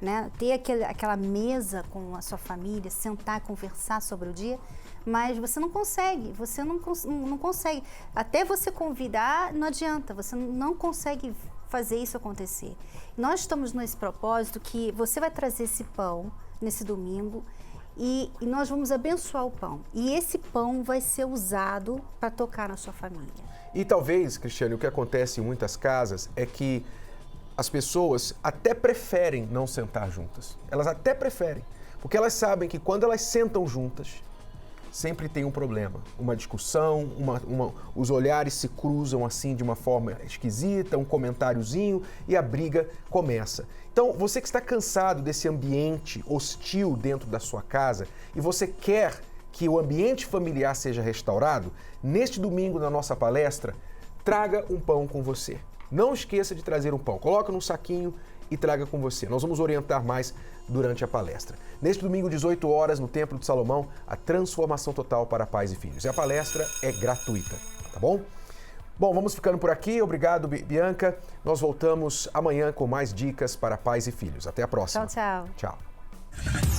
né? Ter aquela mesa com a sua família, sentar, conversar sobre o dia, mas você não consegue, não consegue. Até você convidar, não adianta, você não consegue fazer isso acontecer. Nós estamos nesse propósito que você vai trazer esse pão nesse domingo e nós vamos abençoar o pão. E esse pão vai ser usado para tocar na sua família. E talvez, Cristiane, o que acontece em muitas casas é que as pessoas até preferem não sentar juntas. Elas até preferem, porque elas sabem que quando elas sentam juntas, sempre tem um problema, uma discussão, os olhares se cruzam assim de uma forma esquisita, um comentáriozinho e a briga começa. Então, você que está cansado desse ambiente hostil dentro da sua casa e você quer que o ambiente familiar seja restaurado, neste domingo na nossa palestra, traga um pão com você. Não esqueça de trazer um pão, coloca num saquinho e traga com você. Nós vamos orientar mais durante a palestra. Neste domingo, 18 horas, no Templo de Salomão, a transformação total para pais e filhos. E a palestra é gratuita, tá bom? Bom, vamos ficando por aqui. Obrigado, Bianca. Nós voltamos amanhã com mais dicas para pais e filhos. Até a próxima. Tchau, tchau. Tchau.